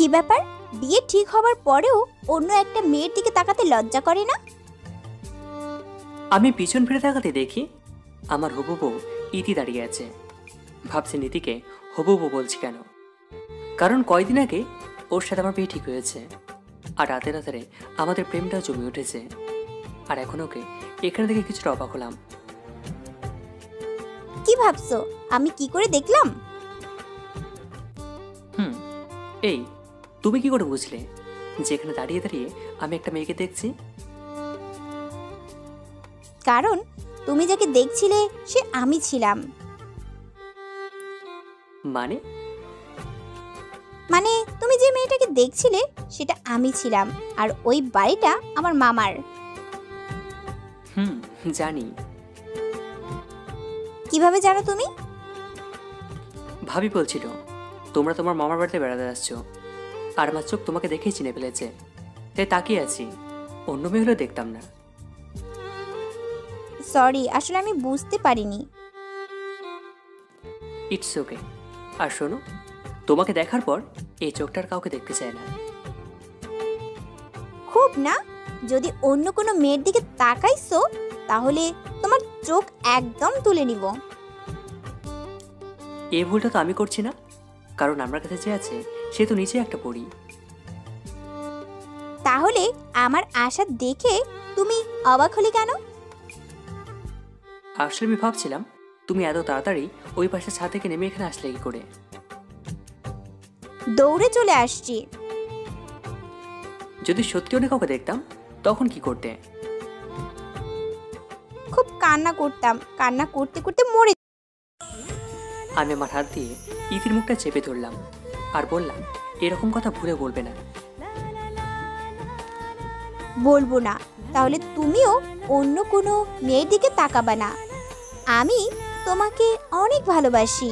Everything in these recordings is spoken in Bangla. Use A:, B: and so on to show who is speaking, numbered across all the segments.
A: কি ব্যাপার, বিয়ে ঠিক হবার পরেও অন্য একটা মেয়ের দিকে তাকাতে লজ্জা করে না?
B: আমি পিছন ফিরে তাকাতে দেখি আমার হবু বউ ইতি দাঁড়িয়ে আছে। ভাবছি নীতিকে হবু বউ বলছি কেন, কারণ কয়দিন আগে ওর সাথে আমার বিয়ে ঠিক হয়েছে, আর রাতে রাতে আমাদের প্রেমটাও জমে উঠেছে। আর এখন ওকে এখানে থেকে কিছুটা অবাক হলাম।
A: কি ভাবছো, আমি কি করে দেখলাম?
B: এই তুমি কি করে বুঝলে যেখানে দাঁড়িয়ে দাঁড়িয়ে আমি একটা মেয়েকে দেখছি?
A: কারণ তুমি যাকে দেখছিলে সে আমি ছিলাম।
B: মানে?
A: মানে তুমি যে মেয়েটাকে দেখছিলে সেটা আমি ছিলাম, আর ওই বাড়িটা আমার মামার।
B: জানি।
A: কিভাবে জানো তুমি?
B: ভাবি বলছিল তোমরা তোমার মামার বাড়িতে বেড়াতে আসছো, আর আমার চোখ তোমাকে দেখেই চিনে ফেলেছে, তাই তাকিয়ে আছি। অন্য মেয়ে হলেও দেখতাম না।
A: সরি, আসলে আমি বুঝতে পারিনি।
B: It's okay. আর শোনো, তোমাকে দেখার পর এই চোখটার কাউকে দেখতে চায় না।
A: খুব না, যদি অন্য কোনো মেয়ের দিকে তাকাইছো তাহলে তোমার চোখ একদম তুলে নিব।
B: এই ভুলটা তো আমি করছি না, কারণ আমার কাছে যে আছে সে তো নিচে একটা পড়ি।
A: তাহলে আমার আশা দেখে তুমি অবাক হলে কেন?
B: আসলে আমি ভাবছিলাম তুমি এত তাড়াতাড়ি ওই পাশে ছাদ থেকে নেমে এখানে আসলে কি করে।
A: দৌড়ে চলে আসছি।
B: যদি সত্যি অনেক কাউকে দেখতাম তখন কি করতে?
A: খুব কান্না করতাম, কান্না করতে করতে মরে।
B: আমি আমার হাত দিয়ে ইতির মুখটা চেপে ধরলাম আর বললাম, এরকম কথা ভুলে বলবে না।
A: বলবো না, তাহলে তুমিও অন্য কোনো মেয়ের দিকে তাকাবা না। আমি তোমাকে অনেক ভালোবাসি,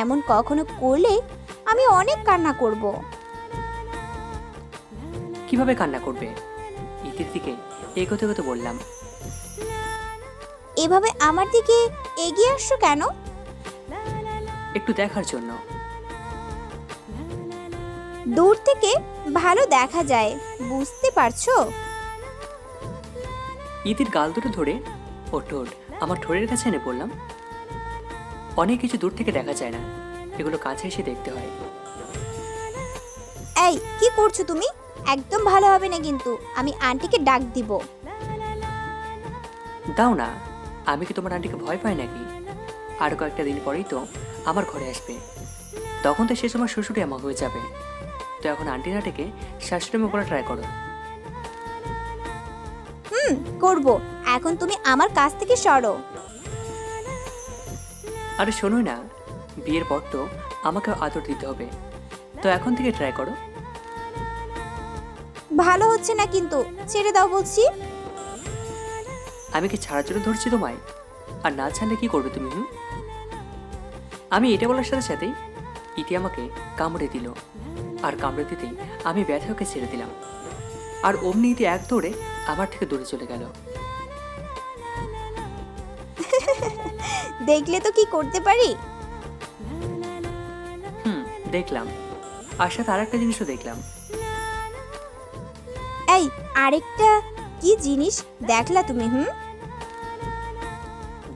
A: এমন কখনো করলে আমি অনেক কান্না করব।
B: কিভাবে কান্না করবে? ইতির দিকে এগোতে এগোতে বললাম।
A: এভাবে আমার দিকে এগিয়ে আসছো কেন?
B: একটু দেখার জন্য।
A: দূর থেকে ভালো দেখা যায়, বুঝতে পারছো?
B: ইতির গাল দুটো ধরে ওর ঠোঁট আমার ঠোঁটের কাছে এনে বললাম, অনেক কিছু দূর থেকে দেখা যায় না, এগুলো কাছে এসে দেখতে হয়।
A: এই কি করছো তুমি? একদম ভালো হবে না কিন্তু, আমি আন্টিকে ডাক দিব।
B: দাও না, আমি কি তোমার আন্টিকে ভয় পাই নাকি? আর কয়েকটা দিন পরেই তো আমার ঘরে আসবে, তখন তো সে সময় শ্বশুরি আমা হয়ে যাবে। তো এখন আন্টি না ডেকে শাশুড়ি আমা করা ট্রাই করো।
A: করব, এখন তুমি আমার কাছ থেকে সরো।
B: আরে শোনোই না, বিয়ের পর তো আমাকে আদর দিতে হবে, তো এখন থেকে ট্রাই করো।
A: ভালো হচ্ছে না কিন্তু, ছেড়ে দাও বলছি।
B: আমি কি ছাড়ার জন্য ধরছি তোমায়? আর না ছাড়লে কি করবে তুমি? আমি এটা বলার সাথে সাথেই ইতি আমাকে কামড়ে দিল, আর কামড়ে দিতেই আমি ব্যথা ওকে ছেড়ে দিলাম, আর অমনি ইতি এক দৌড়ে আমার থেকে দূরে চলে গেল।
A: দেখলে তো কি করতে পারি।
B: দেখলাম, আর সাথে আর একটা জিনিসও দেখলাম।
A: এই আরেকটা কি জিনিস দেখলা তুমি?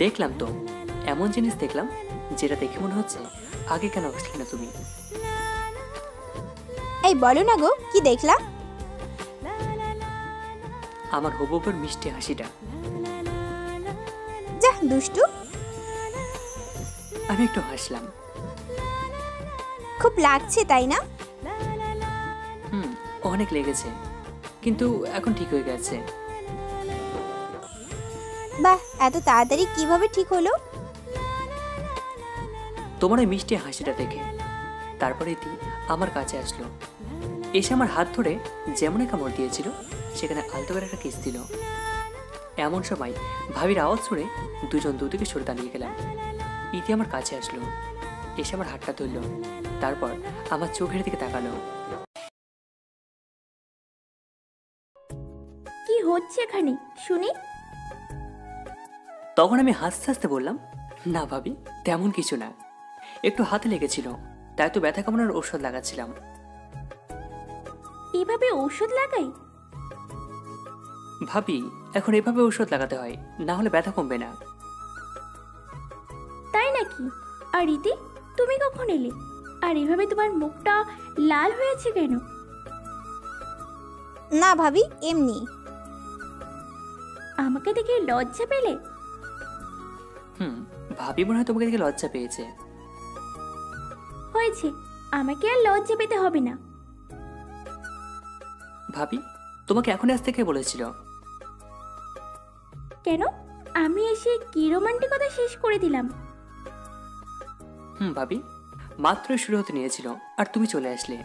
B: দেখলাম তো, এমন জিনিস দেখলাম যেটা দেখে মনে হচ্ছে আগে কেন আসলে না তুমি।
A: এই বলো না গো, কি দেখলা?
B: আমার হবুবের মিষ্টি হাসিটা।
A: যা দুষ্টু।
B: আমি একটু হাসলাম।
A: খুব লাগছে তাই না?
B: অনেক লেগেছে, কিন্তু এখন ঠিক হয়ে গেছে।
A: বাহ, এত তাড়াতাড়ি কিভাবে ঠিক হলো?
B: তোমার ওই মিষ্টি হাসিটা দেখে। তারপরে ইতি আমার কাছে আসলো, এসে আমার হাত ধরে যেমন কামড় দিয়েছিল সেখানে আলতো করে একটা কিস দিল। এমন সময় ভাবির আওয়াজ শুনে দুজন দুদিকে সরে দাঁড়িয়ে গেলাম। ইতি আমার কাছে আসলো, এসে আমার হাতটা ধরলো, তারপর আমার চোখের দিকে তাকালো।
C: কি হচ্ছে এখানে শুনি?
B: তখন আমি হাসতে হাসতে বললাম, না ভাবি, তেমন কিছু না, একটু হাতে লেগেছিল, তাই তো ব্যথা কামড়ানোর ঔষধ লাগাচ্ছিলাম।
C: এভাবে ঔষধ লাগাই?
B: ভাবি, এখন এভাবে ঔষধ লাগাতে হয়, না হলে ব্যথা কমবে না।
C: তাই নাকি? আর রীতি, তুমি কখন এলে? আর এভাবে তোমার মুখটা লাল হয়েছে কেন?
A: না ভাবি, এমনি।
C: আমাকে দেখে লজ্জা পেলে?
B: ভাবি মনে হয় তোমাকে দেখে লজ্জা পেয়েছে।
C: হয়েছে, আমাকে আর লজ্জা পেতে হবে না।
B: ভাবি, তোমাকে এখনই আসতে কে বলেছিল?
C: কেন? আমি এসে কি রোমান্টিকতা শেষ করে দিলাম?
B: ভাবি, মাত্রই শুরু হতে নিয়েছিল আর তুমি চলে আসলে।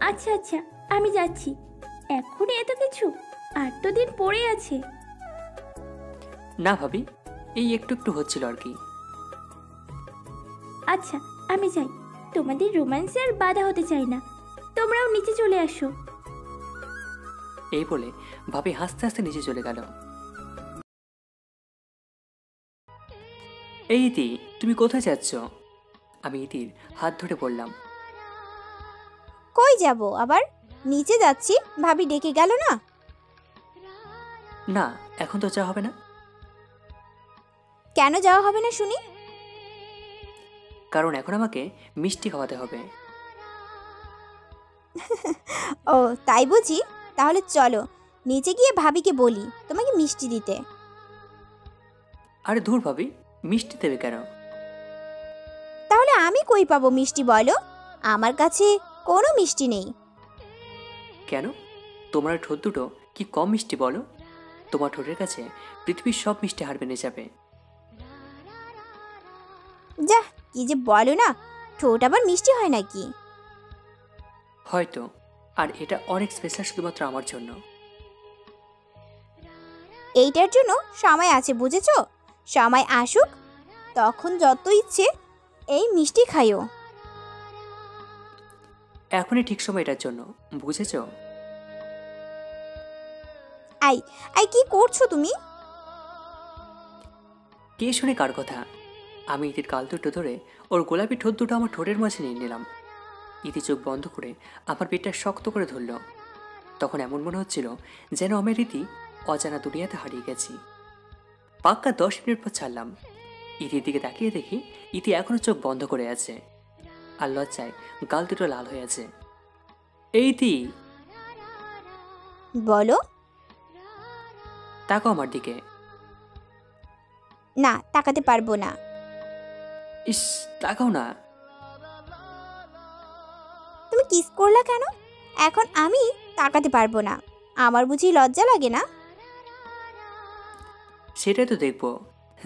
C: আচ্ছা আচ্ছা, আমি যাচ্ছি। এখনই এত কিছু? আর তো দিন পড়ে আছে।
B: না ভাবি, এই একটু একটু হচ্ছিল আর কি।
C: আচ্ছা, আমি যাই। তোমাদের রোম্যান্সে আর বাধা হতে চাই না। তোমরাও নিচে চলে আসো।
B: এই বলে ভাবি হাসতে হাসতে নিচে চলে গেল। এই ইতি, তুমি কোথায় যাচ্ছ? আমি ইতির হাত ধরে বললাম।
A: কই যাব আবার? নিচে যাচ্ছি, ভাবি ডেকে গেল না?
B: না, এখন তো যাওয়া হবে না।
A: কেন যাওয়া হবে না শুনি?
B: কারণ এখন আমাকে মিষ্টি খাওয়াতে হবে।
A: ও তাই বুঝি? তাহলে চলো নিচে গিয়ে ভাবিকে বলি তোমাকে মিষ্টি দিতে।
B: আরে ধুর ভাবি, মিষ্টি দেবে কেন?
A: তাহলে আমি কই পাবো মিষ্টি বলো? আমার কাছে কোনো মিষ্টি নেই।
B: কেন? তোমার ঠোঁট দুটো কি কম মিষ্টি বলো? তোমার ঠোঁটের কাছে পৃথিবীর সব মিষ্টি হার মেনে যাবে।
A: যা, কি যে বলো না, ঠোঁট আবার মিষ্টি হয় নাকি?
B: হয়তো, আর এটা অনেক স্পেশাল শুধুমাত্র আমার জন্য।
A: এইটার জন্য সময় আছে, বুঝেছো? সময় আসুক, তখন যত ইচ্ছে এই মিষ্টি খাইও।
B: এখনই ঠিক সময় এটার জন্য, বুঝেছো?
A: আই আই, কি করছো তুমি?
B: কে শুনে কার কথা? আমি ইতির কাল দুটো ধরে ওর গোলাপি ঠোঁট দুটো আমার ঠোঁটের মাঝে নিয়ে নিলাম। ইতি চোখ বন্ধ করে আমার পেটটা শক্ত করে ধরল। তখন এমন মনে হচ্ছিল যেন আমার রীতি অজানা দুনিয়াতে হারিয়ে গেছি। পাক্কা 10 মিনিট পর ছাড়লাম। ইতির দিকে তাকিয়ে দেখি ইতি এখনো চোখ বন্ধ করে আছে, আর লজ্জায় গাল দুটো লাল হয়ে আছে। এই ইতি,
A: বলো।
B: তাকাও আমার দিকে।
A: না, তাকাতে পারবো না।
B: ইস, তাকাও না।
A: তুমি কিস করলা কেন? এখন আমি তাকাতে পারবো না। আমার বুঝি লজ্জা লাগে না?
B: সেটাই তো দেখবো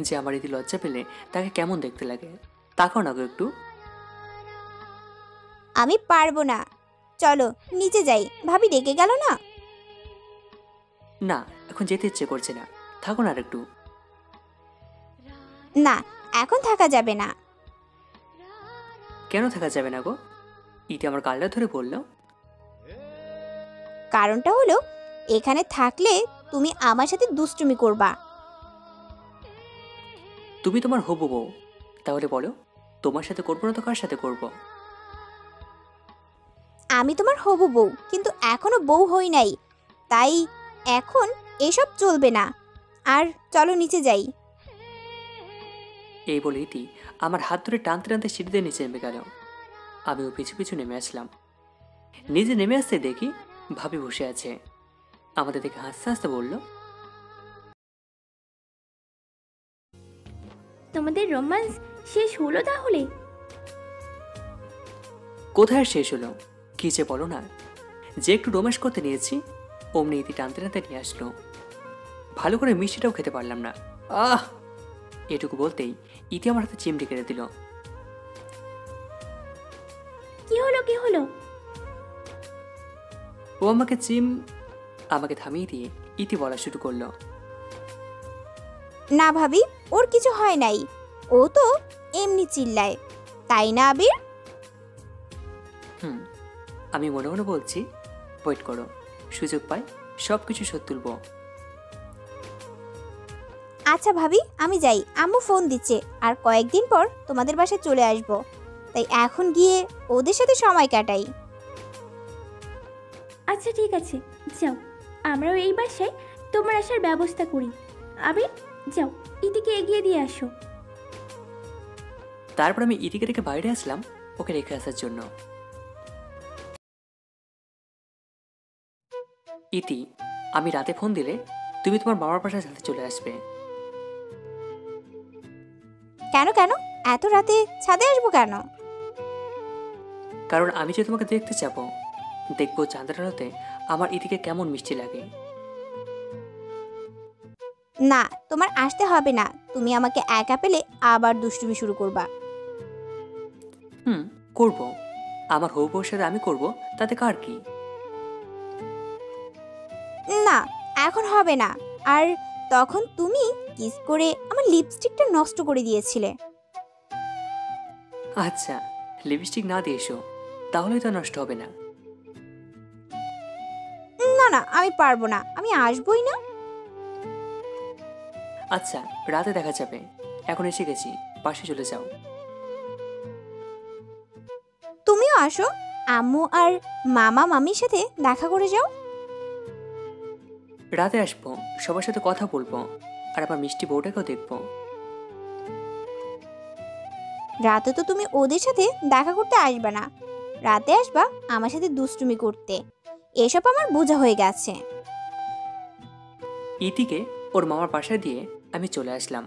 B: যে আমার ইতি লজ্জা পেলে তাকে কেমন দেখতে লাগে। তাকাও না গো একটু।
A: আমি পারবো না। চলো নিচে যাই, ভাবি ডেকে গেল না?
B: না, এখন যেতে ইচ্ছে করছে না, থাকো না আর একটু।
A: না, এখন থাকা যাবে না।
B: কেন থাকা যাবে না গো? ইতি আমার গালটা ধরে বলল।
A: কারণটা হলো, এখানে থাকলে তুমি আমার সাথে দুষ্টুমি করবা।
B: তুমি তোমার হবু বউ, তাহলে বলো তোমার সাথে করবো না তো কার সাথে করবো?
A: আমি তোমার হবু বউ, কিন্তু এখনো বউ হই নাই, তাই এখন এসব চলবে না। আর চলো নিচে যাই।
B: এই বলে ইতি আমার হাত ধরে টানতে টানতে সিঁড়িতে নিচে নেমে গেল। আমিও পিছু পিছু নেমে আসলাম। নিজে নেমে আসতে দেখি ভাবি বসে আছে। আমাদের দেখে হাসতে হাসতে বলল,
C: তোমাদের রোম্যান্স শেষ হলো তাহলে?
B: কোথায় শেষ হলো? কি যে বলো না। যে একটু রোম্যান্স করতে নিয়েছি অমনি ইতি টানতে টানতে নিয়ে আসলো। ভালো করে মিষ্টিটাও খেতে পারলাম না। আহ, এটুকু বলতেই ইতি আমার হাতে চিমটি কেড়ে দিল।
C: কি হলো কি হলো?
B: ও আমাকে থামিয়ে দিয়ে ইতি বলা শুরু করলো।
A: না ভাবি, ওর কিছু হয় নাই, ও তো এমনি চিল্লায়, তাই না আবির?
B: আমি মনে মনে বলছি, ওয়েট করো, সুযোগ পাই সব কিছু শোধ তুলব।
A: আচ্ছা ভাবি, আমি যাই, আম্মু ফোন দিচ্ছে, আর কয়েকদিন পর তোমাদের বাসায় চলে আসব, তাই এখন গিয়ে ওদের সাথে সময় কাটাই।
C: আচ্ছা ঠিক আছে, যাও, আমরাও এই বাসায় তোমার আসার ব্যবস্থা করি। আবির, যাও, ইতিকে এগিয়ে দিয়ে আসো।
B: তারপর আমি ইতিকে রেখে বাইরে আসলাম ওকে রেখে আসার জন্য। ইতি, আমি রাতে ফোন দিলে তুমি তোমার মামার বাসার সাথে চলে আসবে।
A: কেন কেন এত রাতে ছাদে আসবো কেন?
B: কারণ আমি যে তোমাকে দেখতে যাবো, দেখবো চাঁদের আলোতে আমার ইতিকে কেমন মিষ্টি লাগে।
A: না, তোমার আসতে হবে না। তুমি আমাকে একা পেলে আবার দুষ্টুমি শুরু করবা।
B: করব। আমার হবু বউর সাথে আমি করব, তাতে কার কি?
A: না, এখন হবে না। আর তখন তুমি কিস করে আমার লিপস্টিকটা নষ্ট করে দিয়েছিলে।
B: আচ্ছা, লিপস্টিক না দিয়ে এসো, তাহলেই তো নষ্ট হবে না।
A: না না, আমি পারবো না, আমি আসবোই না।
B: আচ্ছা, রাতে দেখা যাবে। এখন এসে গেছি, পাশে চলে যাও।
A: তুমিও আসো, আম্মু আর মামা মামির সাথে দেখা করে যাও।
B: রাতে আসবো, সবার সাথে কথা বলবো, আর আমার মিষ্টি বউটাকেও দেখবো।
A: রাতে তো তুমি ওদের সাথে দেখা করতে আসবে না, রাতে আসবা আমার সাথে দুষ্টুমি করতে। এসব আমার বোঝা হয়ে গেছে।
B: ইতিকে ওর মামার বাসায় দিয়ে আমি চলে আসলাম।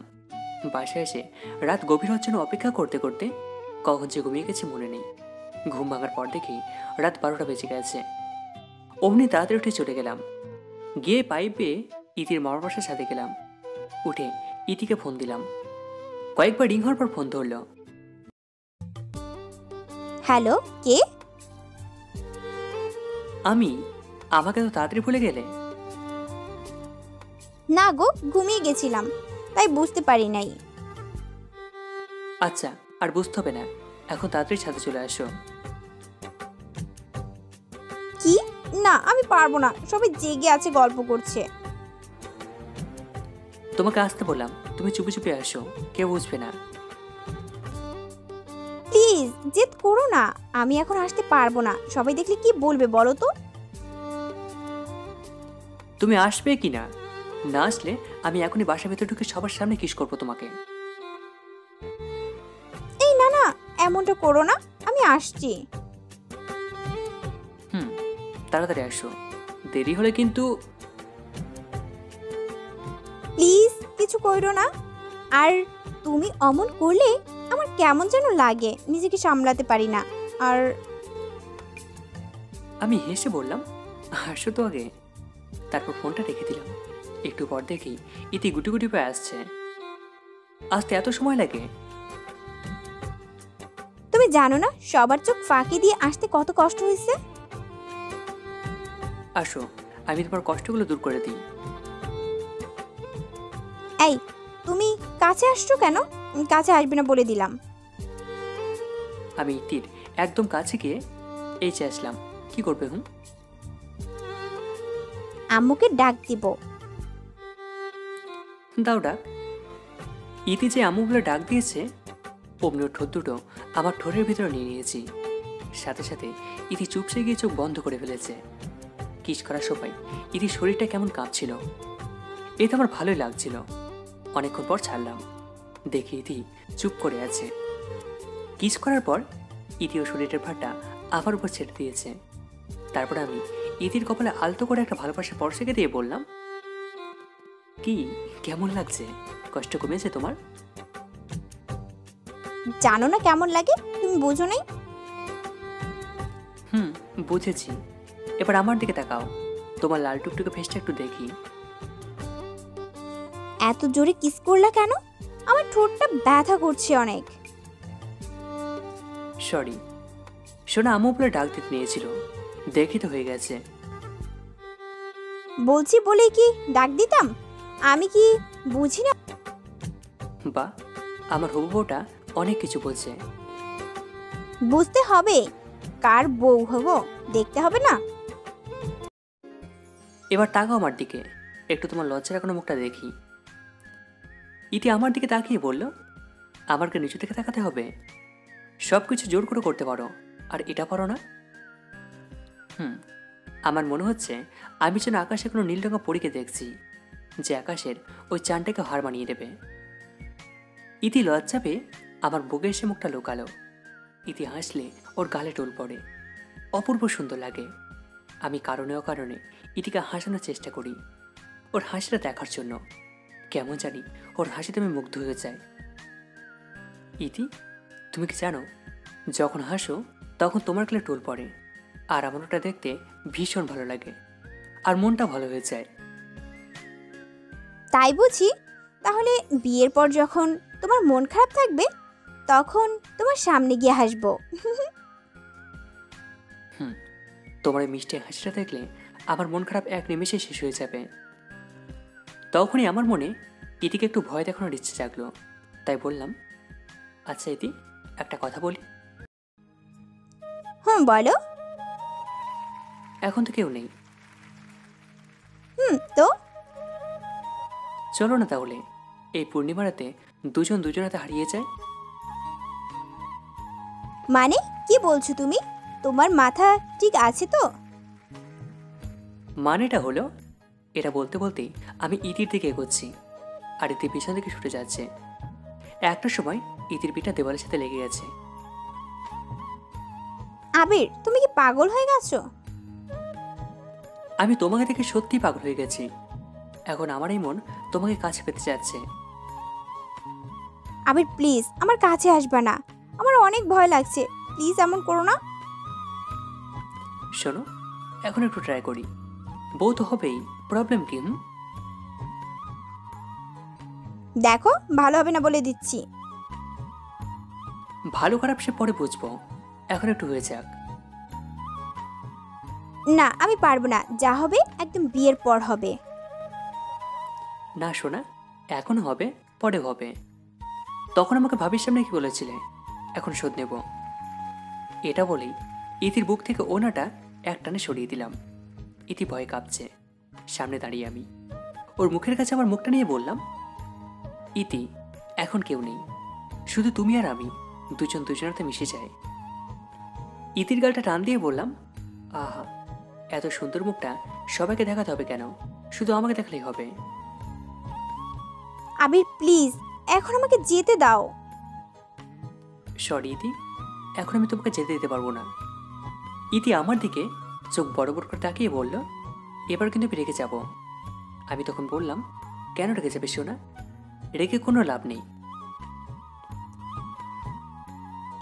B: বাসায় এসে রাত গভীর হওয়ার জন্য অপেক্ষা করতে করতে কখন যে ঘুমিয়ে গেছে মনে নেই। ঘুম ভাঙার পর দেখি রাত 12টা বেজে গেছে। অমনি তাড়াতাড়ি উঠে চলে গেলাম। গিয়ে পাইপ পেয়ে ইতির মামার বাসার সাথে গেলাম। উঠে ইতিকে ফোন দিলাম। কয়েকবার রিং হওয়ার পর ফোন ধরলো।
A: হ্যালো, কে?
B: আমি। আমাকে তো তাড়াতাড়ি ভুলে গেলে?
A: না গো, ঘুমিয়ে গেছিলাম, তাই বুঝতে পারি নাই।
B: আচ্ছা, আর বুঝতে হবে না, এখন তাড়াতাড়ি ছাদে চলে আসো।
A: কি? না, আমি পারবো না, সবাই জেগে আছে, গল্প করছে।
B: তোমাকে আসতে বললাম, তুমি চুপি চুপি আসো, কেউ বুঝবে না।
A: প্লিজ জেদ করো না, আমি এখন আসতে পারবো না, সবাই দেখলে কি বলবে বলো তো?
B: তুমি আসবে কি না? না আসলে আমি এখনই বাসার ভেতর ঢুকে সবার সামনে কিস করবো তোমাকে।
A: এই না না, এমনটা করো না, আমি আসছি।
B: তাড়াতাড়ি আসো, দেরি হলে কিন্তু।
A: প্লিজ কিছু কইরো না। আর তুমি অমন করলে আমার কেমন যেন লাগে, নিজেকে সামলাতে পারি না। আর
B: আমি হেসে বললাম, আসো তো আগে। তারপর ফোনটা রেখে দিলাম। একটু পর দেখি ইতি গুটি গুটি পায়ে আসছে। আসতে এত সময় লাগে?
A: তুমি জানো না সবার চোখ ফাঁকি দিয়ে আসতে কত কষ্ট হয়েছে?
B: আসো, আমি তোমার কষ্টগুলো দূর করে দিই।
A: এই, তুমি কাছে আসছো কেন? কাছে আসবে না বলে দিলাম।
B: আমি ইতির একদম কাছে গিয়ে এই চেয়ে আসলাম। কি করবে?
A: আম্মুকে ডাক দিব।
B: দাও ডাক। ইতি যে আম্মু বলে ডাক দিয়েছে, অমনি ওর ঠোঁট দুটো আমার ঠোঁটের ভিতরে নিয়ে নিয়েছি। সাথে সাথে ইতি চুপসে গিয়ে চোখ বন্ধ করে ফেলেছে। কিস করার সময় ইতির শরীরটা কেমন কাঁপছিল, এতে আমার ভালোই লাগছিল। অনেকক্ষণ পর ছাড়লাম, দেখি ইতি চুপ করে আছে। কিস করার পর ইতি ও শরীরের ভারটা আমার উপর ছেড়ে দিয়েছে। তারপর আমি ইতির কপালে আলতো করে একটা ভালোবাসার স্পর্শকে দিয়ে বললাম, কি কেমন লাগছে? কষ্ট কমেছে তোমার?
A: জানো না কেমন লাগে, তুমি বোঝো নাই।
B: বুঝেছি। এবার আমার দিকে তাকাও, তোমার লাল টুকটুকে ফেসটা একটু দেখি।
A: এত জোরে কিস করলা কেন? আমার ঠোঁটটা ব্যথা করছে অনেক।
B: সরি, শোনা আম্মু বলে ডাক দিতে নিয়েছিল, দেখি তো হয়ে গেছে।
A: বলছি বলেই কি ডাক দিতাম? আমি কি বুঝি না?
B: বা, আমার হবু বউটা অনেক কিছু বলছে।
A: বুঝতে হবে, কার বউ হব দেখতে হবে না?
B: এবার তাকাও আমার দিকে, একটু তোমার লজ্জা রাখানো মুখটা দেখি। ইতি আমার দিকে তাকিয়ে বলল, আমাকে নিচু থেকে তাকাতে হবে? সব কিছু জোর করে করতে পারো, আর এটা পারো না? আমার মনে হচ্ছে আমি যেন আকাশে কোনো নীল রঙা পরীকে দেখছি, যে আকাশের ওই চানটাকে হার মানিয়ে দেবে। ইতি লজ্জা পেয়ে আমার বুকে এসে মুখটা লুকালো। ইতি হাসলে ওর গালে টোল পড়ে, অপূর্ব সুন্দর লাগে। আমি কারণে অকারণে ইতিকে হাসানোর চেষ্টা করি, ওর হাসিটা দেখার জন্য। কেমন জানি ওর হাসিতে আমি মুগ্ধ হয়ে যাই। ইতি, তুমি কি জানো, যখন হাসো তখন তোমার গালে টোল পড়ে, আর আমার ওটা দেখতে ভীষণ ভালো লাগে, আর মনটা ভালো হয়ে যায়।
A: তাই বুঝি? তাহলে বিয়ের পর যখন তোমার মন খারাপ থাকবে তখন তোমার সামনে গিয়ে হাসবো।
B: তোমার এই মিষ্টি হাসিটা দেখলে আমার মন খারাপ এক নিমেষে শেষ হয়ে যাবে। তখনই আমার মনে ইতিকে একটু ভয় দেখানোর ইচ্ছে জাগলো, তাই বললাম, আচ্ছা ইতি, একটা কথা বলি।
A: বলো।
B: এখন তো কেউ নেই।
A: তো
B: চলো না তাহলে এই পূর্ণিমা রাতে দুজন দুজনাতে হারিয়ে যায়।
A: মানে কি বলছো তুমি? তোমার মাথা ঠিক আছে তো?
B: মানেটা হলো, এটা বলতে বলতেই আমি ইতির দিকে এগোচ্ছি, আর ইতি পিছন দিকে ছুটে যাচ্ছে। একটা সময় ইতির পিঠটা দেওয়ালের সাথে লেগে গেছে।
A: আবির, তুমি কি পাগল হয়ে গেছো?
B: আমি তোমাকে দেখে সত্যি পাগল হয়ে গেছি। এখন আমার এই মন তোমাকে কাছে পেতে যাচ্ছে।
A: আবির প্লিজ আমার কাছে আসবা না, আমার অনেক ভয় লাগছে, প্লিজ এমন করো না।
B: শোনো, এখন একটু ট্রাই করি, বউ তো হবেই, প্রবলেম কি?
A: দেখো ভালো হবে না বলে দিচ্ছি।
B: ভালো খারাপ সে পরে বুঝবো, এখন একটু হয়ে যাক।
A: না আমি পারবো না, যা হবে একদম বিয়ের পর হবে।
B: না শোনা, এখন হবে, পরে হবে। তখন আমাকে ভাবির সামনে কি বলেছিলে, এখন শোধ নেব। এটা বলেই ইতির বুক থেকে ওনাটা একটানে সরিয়ে দিলাম। ইতি ভয়ে কাঁপছে, সামনে দাঁড়িয়ে আমি ওর মুখের কাছে আমার মুখটা নিয়ে বললাম, ইতি, এখন কেউ নেই, শুধু তুমি আর আমি, দুজন দুজনাতে মিশে যায়। ইতির গালটা টান দিয়ে বললাম, আহা, এত সুন্দর মুখটা সবাইকে দেখাতে হবে কেন, শুধু আমাকে দেখলেই হবে।
A: আবির প্লিজ এখন আমাকে যেতে দাও।
B: সরি ইতি, এখন আমি তোমাকে যেতে দিতে পারবো না। ইতি আমার দিকে চোখ বড় বড় করে তাকিয়ে বলল, এবার কিন্তু আমি রেগে যাব। আমি তখন বললাম, কেন রেগে যাবে সোনা, রেগে কোনো লাভ নেই।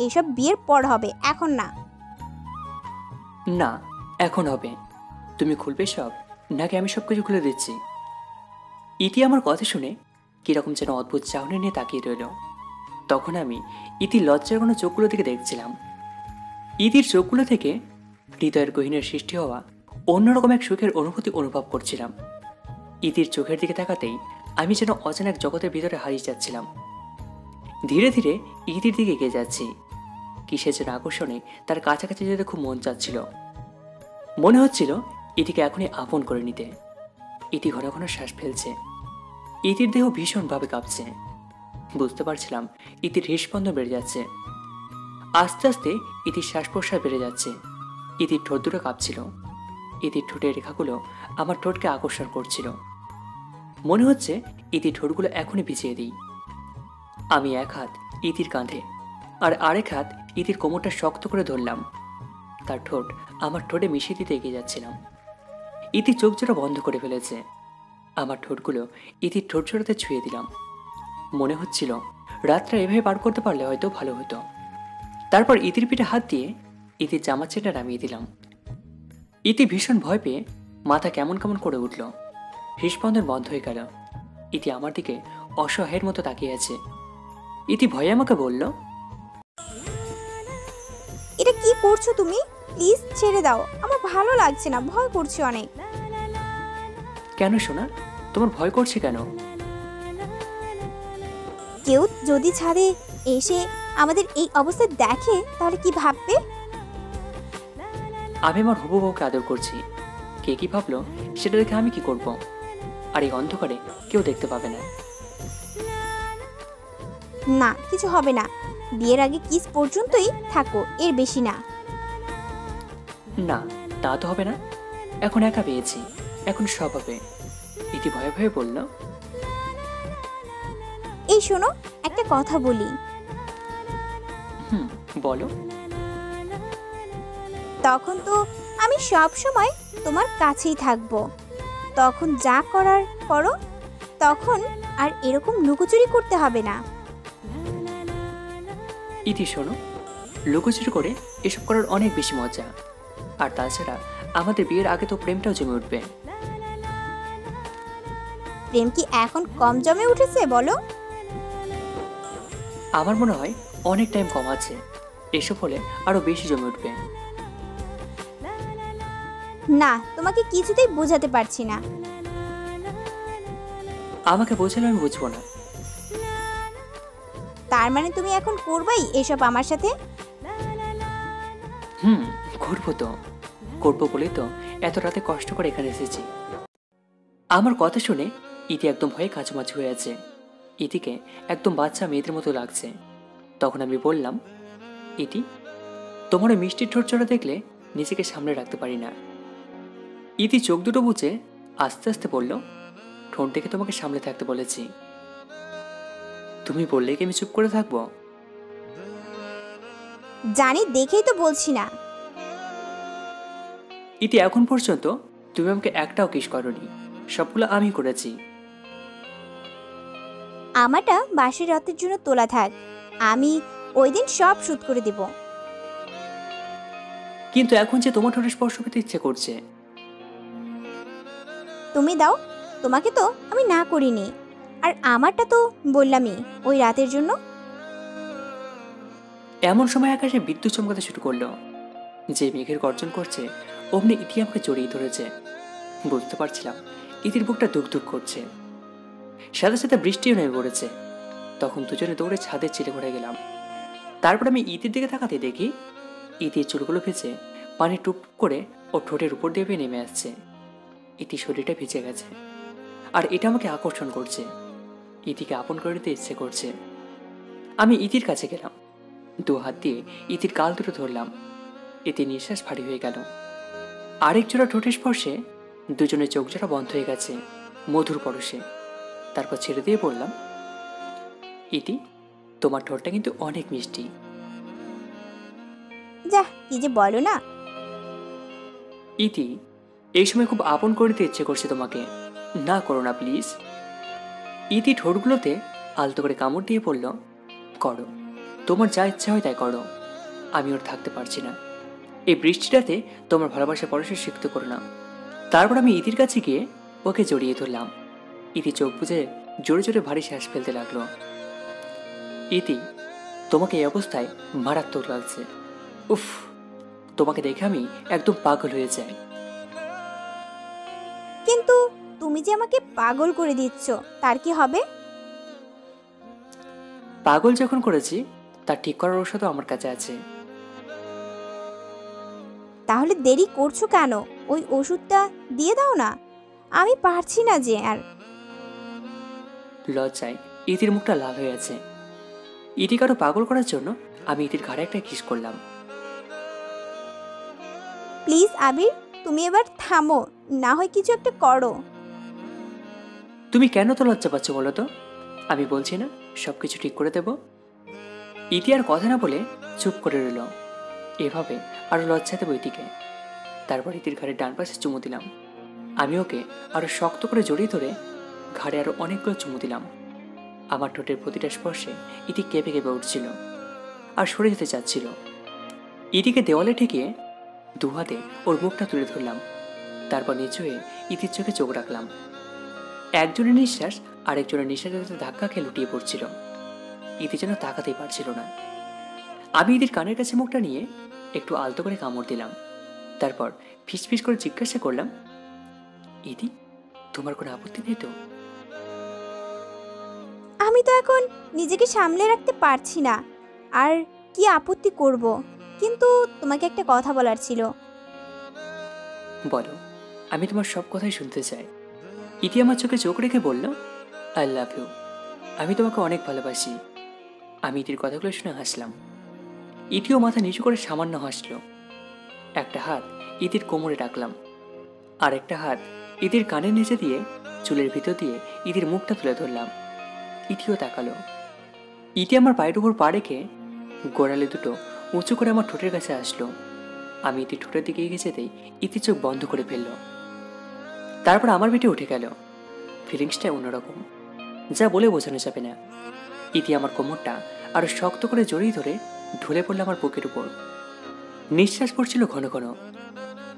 A: এসব বিয়ের পর হবে, এখন না।
B: না, এখন হবে। তুমি খুলবে সব, নাকি আমি সব কিছু খুলে দিচ্ছি? ইতি আমার কথা শুনে কিরকম যেন অদ্ভুত চাহনি নিয়ে তাকিয়ে রইল। তখন আমি ইতির লজ্জার কোনো চোখগুলো দিকে দেখছিলাম। ইতির চোখগুলো থেকে হৃদয়ের গহীনের সৃষ্টি হওয়া অন্যরকম এক সুখের অনুভূতি অনুভব করছিলাম। ইতির চোখের দিকে তাকাতেই আমি যেন অজানা এক জগতের ভিতরে হারিয়ে যাচ্ছিলাম। ধীরে ধীরে ইতির দিকে এগিয়ে যাচ্ছি। কিসের যেন আকর্ষণে তার কাছাকাছি যেতে খুব মন চাচ্ছিল। মনে হচ্ছিল ইতিকে এখনই আপন করে নিতে। ইতি ঘন ঘন শ্বাস ফেলছে, ইতির দেহ ভীষণভাবে কাঁপছে। বুঝতে পারছিলাম ইতির হৃদস্পন্দন বেড়ে যাচ্ছে। আস্তে আস্তে ইতির শ্বাস প্রশ্বাস বেড়ে যাচ্ছে। ইতির ঠোঁট দুটো কাঁপছিল। ইতির ঠোঁটের রেখাগুলো আমার ঠোঁটকে আকর্ষণ করছিল। মনে হচ্ছে ইতির ঠোঁটগুলো এখনই ভিজিয়ে দিই। আমি এক হাত ইতির কাঁধে আর আরেক হাত ইতির কোমরটা শক্ত করে ধরলাম। তার ঠোঁট আমার ঠোঁটে মিশিয়ে দিতে এগিয়ে যাচ্ছিলাম। ইতি চোখ জোড়া বন্ধ করে ফেলেছে। আমার ঠোঁটগুলো ইতির ঠোঁট জোড়াতে ছুঁয়ে দিলাম। মনে হচ্ছিল রাতটা এভাবে পার করতে পারলে হয়তো ভালো হতো। তারপর ইতির পিঠে হাত দিয়ে ইতির জামা চেটা নামিয়ে দিলাম। ইতি ভীষণ ভয় পেয়ে মাথা কেমন কেমন করে উঠল, হৃদস্পন্দন বন্ধ হয়ে গেল। ইতি আমার দিকে অসহায়ের মতো তাকিয়ে আছে। ইতি ভয়ে আমাকে বলল,
A: এটা কি করছো তুমি? প্লিজ ছেড়ে দাও, আমার ভালো লাগছে না, ভয় করছে অনেক।
B: কেন সোনা, তোমার ভয় করছে কেন?
A: কেউ যদি ছাদে এসে আমাদের এই অবস্থা দেখে তাহলে কি ভাববে?
B: আমি আমার হবু বউকে আদর করছি, কে কি ভাবলো সেটা দেখে আমি কি করব? আর এই অন্ধকারে কেউ দেখতে পাবে না।
A: না কিছু হবে না, বিয়ের আগে কিস পর্যন্তই থাকো, এর বেশি না।
B: না, তা তো হবে না। এখন একা পেয়েছি, এখন সব হবে। ইতি ভয়ে ভয়ে বলল,
A: এই শোনো, একটা কথা বলি।
B: হুম, বলো।
A: তখন তো আমি সব সময় তোমার কাছেই থাকবো, তখন যা করার করো, তখন আর এরকম লুকোচুরি করতে হবে না।
B: ইতি শোনো, লুকোচুরি করে এসব করার অনেক বেশি মজা। আর তাছাড়া আমাদের বিয়ের আগে তো প্রেমটাও জমে উঠবে।
A: প্রেম কি এখন কম জমে উঠেছে বলো?
B: আমার মনে হয় অনেক টাইম কম আছে, এসব হলে আরো বেশি জমে উঠবে।
A: না, তোমাকে কিছুতেই বোঝাতে পারছি না।
B: আমাকে বোঝালে আমি বুঝবো না।
A: তার মানে তুমি এখন করবাই এসব আমার সাথে?
B: হুম, করবো তো। করবো বলেই তো এত রাতে কষ্ট করে এখানে এসেছি। আমার কথা শুনে ইতি একদম ভয়ে কাছামাছি হয়ে আছে। ইতিকে একদম বাচ্চা মেয়েদের মতো লাগছে। তখন আমি বললাম, ইতি, তোমার ওই মিষ্টির ঠোঁট চড়া দেখলে নিজেকে সামনে রাখতে পারি না। ইতি চোখ দুটো বুঝে আস্তে আস্তে বলল, ঠোঁট দেখে তোমাকে সামলে থাকতে বলেছি। তুমি বললে কি আমি চুপ করে থাকবো?
A: জানি দেখেই তো বলছি না।
B: ইতি এখন পর্যন্ত তুমি আমাকে একটাও কিস করনি, সবগুলো আমি করেছি।
A: আমারটা বাসের রাতের জন্য তোলা থাক, আমি ওই দিন সব শোধ করে দেব।
B: কিন্তু এখন যে তোমার ঠোঁটে স্পর্শ পেতে ইচ্ছে করছে।
A: তুমি দাও, তোমাকে তো আমি না করিনি। আর আমারটা তো বললামই ওই রাতের জন্য।
B: এমন সময় আকাশে বিদ্যুৎ চমকাতে শুরু করলো। যে মেঘের গর্জন করছে অমনি ইতি আমাকে জড়িয়ে ধরেছে। বুঝতে পারছিলাম ইতির বুকটা ধুক ধুক করছে। সাথে সাথে বৃষ্টিও নেমে পড়েছে। তখন দুজনে দৌড়ে ছাদের চিলে ঘুরে গেলাম। তারপর আমি ইতির দিকে তাকাতে দেখি ইতির চুলগুলো ভেজে পানি টুপ করে ও ঠোঁটের উপর দিয়ে বেয়ে নেমে আসছে। ইতি শরীরটা ভিজে গেছে আর এটা আমাকে আকর্ষণ করছে। ইতিকে আপন করে নিতে ইচ্ছে করছে। আমি ইতির কাছে গেলাম, দু হাত দিয়ে ইতির গাল দুটো ধরলাম। এতে নিঃশ্বাস ভারী হয়ে গেল। আরেক জোড়া ঠোঁটের স্পর্শে দুজনের চোখ জোড়া বন্ধ হয়ে গেছে মধুর পরশে। তারপর ছেড়ে দিয়ে বললাম, ইতি, তোমার ঠোঁটটা কিন্তু অনেক মিষ্টি।
A: যা কি যে বলো না।
B: ইতি, এই সময় খুব আপন করে দিতে ইচ্ছে করছে তোমাকে, না করো না প্লিজ। ইতি ঠোঁটগুলোতে আলতো করে কামড় দিয়ে বলল, করো, তোমার যা ইচ্ছা হয় তাই করো। আমি ওর থাকতে পারছি না। এই বৃষ্টিটাতে তোমার ভালোবাসা পরশে সিক্ত করো না। তারপর আমি ইতির কাছে গিয়ে ওকে জড়িয়ে ধরলাম। ইতি চোখ বুঝে জোরে জোরে ভারী শ্বাস ফেলতে লাগলো। ইতি, তোমাকে এই অবস্থায় মারাত্মক লাগছে। উফ, তোমাকে দেখে আমি একদম পাগল হয়ে যাই।
A: কিন্তু তুমি যে আমাকে পাগল করে দিচ্ছ, তার কি হবে?
B: পাগল যখন করেছি তার ঠিক করার ঔষধও আমার কাছে আছে।
A: তাহলে দেরি করছো কেন? ওই ওষুধটা দিয়ে দাও না, আমি পারছি না যে আর।
B: লজ্জায় ইতির মুখটা লাল হয়ে আছে। ইতি কারো পাগল করার জন্য আমি ইতির ঘাড়ে একটা কিস করলাম।
A: প্লিজ আবির, তুমি এবার থামো, না হয় কিছু একটা করো।
B: তুমি কেন তো লজ্জা পাচ্ছ বলো তো? আমি বলছি না সবকিছু ঠিক করে দেব। ইতি আর কথা না বলে চুপ করে রইল। এভাবে আরো লজ্জা দেবো ইতিকে। তারপর ইতির ঘাড়ে ডান পাশে চুমু দিলাম। আমি ওকে আরো শক্ত করে জড়িয়ে ধরে ঘাড়ে আরো অনেকগুলো চুমু দিলাম। আমার ঠোঁটের প্রতিটা স্পর্শে ইতি কেঁপে কেঁপে উঠছিল আর সরে যেতে চাচ্ছিল। ইতিকে দেওয়ালে ঠেকিয়ে দু হাতে ওর মুখটা তুলে ধরলাম। তারপর নিচু হয়ে ইতির চোখে চোখ রাখলাম। একজনের নিঃশ্বাস আরেকজনের নিঃশ্বাসের ধাক্কা খেয়ে লুটিয়ে পড়ছিল। ইতি যেন তাকাতেই পারছিল না। আমি ইতির কানের কাছে মুখটা নিয়ে একটু আলতো করে কামড় দিলাম। তারপর ফিসফিস করে জিজ্ঞাসা করলাম, ইতি, তোমার কোনো আপত্তি নেই তো?
A: আমি তো এখন নিজেকে সামলে রাখতে পারছি না, আর কি আপত্তি করব। কিন্তু তোমাকে একটা কথা বলার ছিল।
B: বলো, আমি তোমার সব কথাই শুনতে চাই। ইতি আমার চোখে চোখ রেখে বলল, আই লাভ ইউ, আমি তোমাকে অনেক ভালোবাসি। আমি ইতির কথাগুলো শুনে হাসলাম। ইতিও মাথা নিচু করে সামান্য হাসলো। একটা হাত ইতির কোমরে রাখলাম। আর একটা হাত ইতির কানের নিচে দিয়ে চুলের ভিতর দিয়ে ইতির মুখটা তুলে ধরলাম। ইতিও তাকালো। ইতি আমার পায়ের উপর পা রেখে গোড়ালি দুটো উঁচু করে আমার ঠোঁটের কাছে আসলো। আমি ইতি ঠোঁটের দিকে এগিয়ে যেতেই ইতি চোখ বন্ধ করে ফেলল। তারপর আমার পেটে উঠে গেল। ফিলিংসটা অন্যরকম, যা বলে বোঝানো যাবে না। ইতি আমার কোমরটা আরো শক্ত করে জড়িয়ে ধরে ঢলে পড়ল আমার বুকের উপর। নিঃশ্বাস পড়ছিল ঘন ঘন।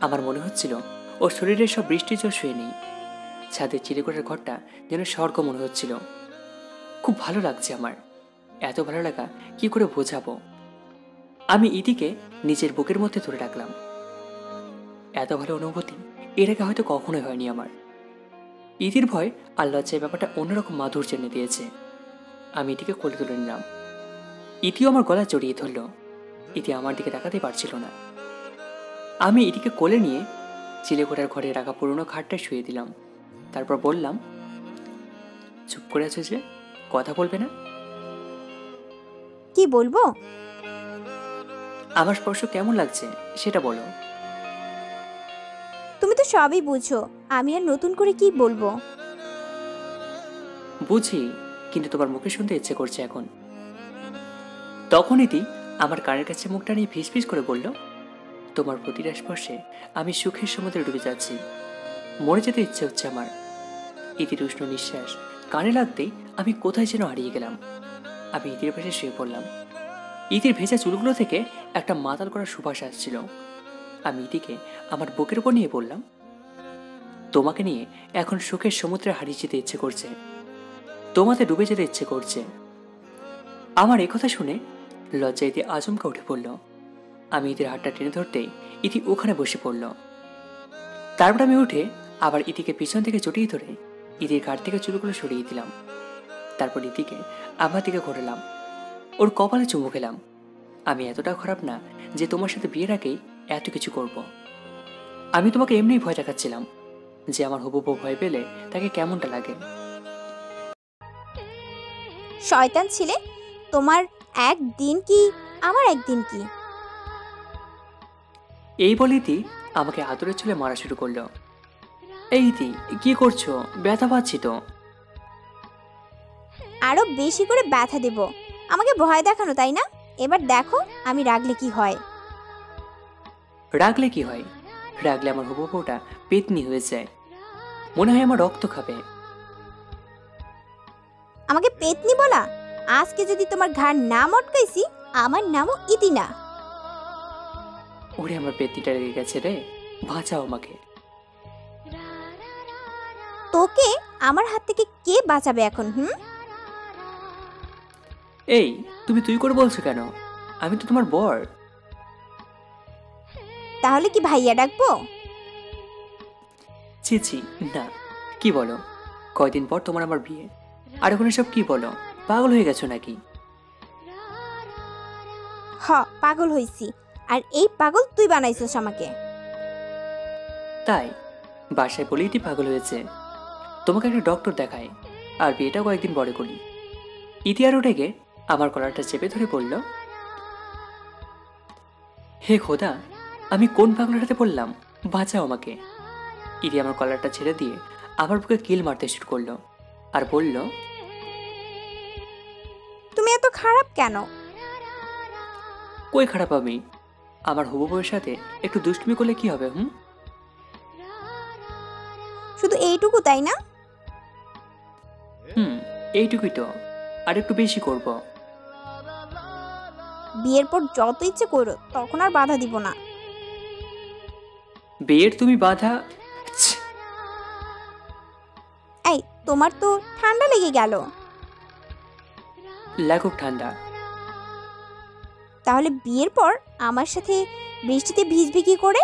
B: আমার মনে হচ্ছিল ওর শরীরের সব বৃষ্টির জল শুয়ে নেই। ছাদের চিলেকোঠার ঘরটা যেন স্বর্গ মনে হচ্ছিল। খুব ভালো লাগছে আমার। এত ভালো লাগা কি করে বোঝাবো। আমি ইতিকে নিজের বুকের মধ্যে ধরে রাখলাম। এত ভালো অনুভূতি এর আগে হয়তো কখনোই হয়নি আমার। ইতির ভয় আর লজ্জায় ব্যাপারটা অন্যরকম মাধুর্য এনে দিয়েছে। আমি ইতিকে কোলে তুলে নিলাম। ইতিও আমার গলা জড়িয়ে ধরল। ইতি আমার দিকে তাকাতেই পারছিল না। আমি ইতিকে কোলে নিয়ে চিলেকোঠার ঘরে রাখা পুরোনো খাটটা শুয়ে দিলাম। তারপর বললাম, চুপ করে আছো যে, কথা বলবে না?
A: কি বলবো?
B: আমার স্পর্শ কেমন লাগছে সেটা বলো।
A: তুমি তো সবই বুঝো, আমি আর নতুন করে কি বলবো?
B: বুঝি, কিন্তু তোমার মুখে শুনতে ইচ্ছে করছে এখন। তখন ইতি আমার কানের কাছে মুখটা নিয়ে ফিসফিস করে বলল, তোমার প্রতিটা স্পর্শে আমি সুখের সমুদ্রে ডুবে যাচ্ছি। মরে যেতে ইচ্ছে হচ্ছে আমার। ইতির উষ্ণ নিঃশ্বাস কানে লাগতেই আমি কোথায় যেন হারিয়ে গেলাম। আমি ইতির পাশে শুয়ে পড়লাম। ইতির ভেজা চুলগুলো থেকে একটা মাতাল করা সুবাস আসছিল। আমি ইতিকে আমার বুকের উপর নিয়ে বললাম, তোমাকে নিয়ে এখন সুখের সমুদ্রে হারিয়ে যেতে ইচ্ছে করছে, তোমাতে ডুবে যেতে ইচ্ছে করছে। আমার একথা শুনে লজ্জা ইতি আচমকা উঠে পড়ল। আমি ইতির হাতটা টেনে ধরতেই ইতি ওখানে বসে পড়ল। তারপর আমি উঠে আবার ইতিকে পিছন থেকে জড়িয়ে ধরে ইতির ঘাট থেকে চুলগুলো সরিয়ে দিলাম। তারপর ইতিকে আমার দিকে ঘোরালাম, ওর কপালে চুমু খেলাম। আমি এতটা খারাপ না যে তোমার সাথে বিয়ের আগেই এত কিছু করব। আমি তোমাকে এমনিই ভয় দেখাচ্ছিলাম যে আমার হবু বউ ভয় পেলে তাকে কেমনটা লাগে।
A: শয়তান ছিলে, তোমার একদিন কি আমার একদিন কি?
B: এই বলে ইতি আমাকে আদরের চুলে মারা শুরু করলো। এই ইতি, কি করছো? ব্যথা পাচ্ছি তো।
A: আরো বেশি করে ব্যথা দেব। আমাকে ভয় দেখানো, তাই না? এবার দেখো আমি রাগলে কি হয়।
B: রাগলে কি হয়? রাগলে আমার হবু বউটা পেতনি হয়ে যায়। মনে হয় আমার রক্ত খাবে।
A: আমাকে পেতনি বলা? আজকে যদি তোমার ঘাড় না মটকাইছি, আমার নামও ইতি না।
B: ওরে আমার পেতনিটা রেগে গেছে রে, বাঁচাও আমাকে।
A: তোকে আমার হাত থেকে কে বাঁচাবে এখন?
B: এই, তুমি তুই করে বলছো কেন? আমি তো তোমার বর।
A: তাহলে কি ভাইয়া ডাকবো?
B: ছি ছি, না। কি বলো? কয়দিন পর তোমার আমার বিয়ে, আর এখন এসব কি বলো? পাগল হয়ে গেছো নাকি?
A: পাগল হইছি, আর এই পাগল তুই বানাইছিস আমাকে।
B: তাই বাসায় বলেই তুই পাগল হয়েছে। তোমাকে একটা ডক্টর দেখায়, আর বিয়েটা কয়েকদিন পরে করি। ইতি আরও রেগে আমার কলারটা চেপে ধরে বলল, হে খোদা, আমি কোন পাগলের হাতে পড়লাম? বাঁচাও আমাকে। ইতি আমার কলারটা ছেড়ে দিয়ে আমার বুকে কিল মারতে শুরু করলো আর বলল,
A: তুমি এত খারাপ কেন?
B: কই খারাপ আমি? আমার হবু বউয়ের সাথে একটু দুষ্টুমি করলে কি হবে?
A: শুধু এইটুকু, তাই না?
B: এইটুকুই তো, আর একটু বেশি করব।
A: বিয়ের পর যত ইচ্ছে করো, তখন আর বাধা দিব না।
B: বিয়ের তুমি বাধা?
A: এই, তোমার তো ঠান্ডা লেগে গেল।
B: লাগুক ঠান্ডা।
A: তাহলে বিয়ের পর আমার সাথে বৃষ্টিতে ভিজবি কি করে?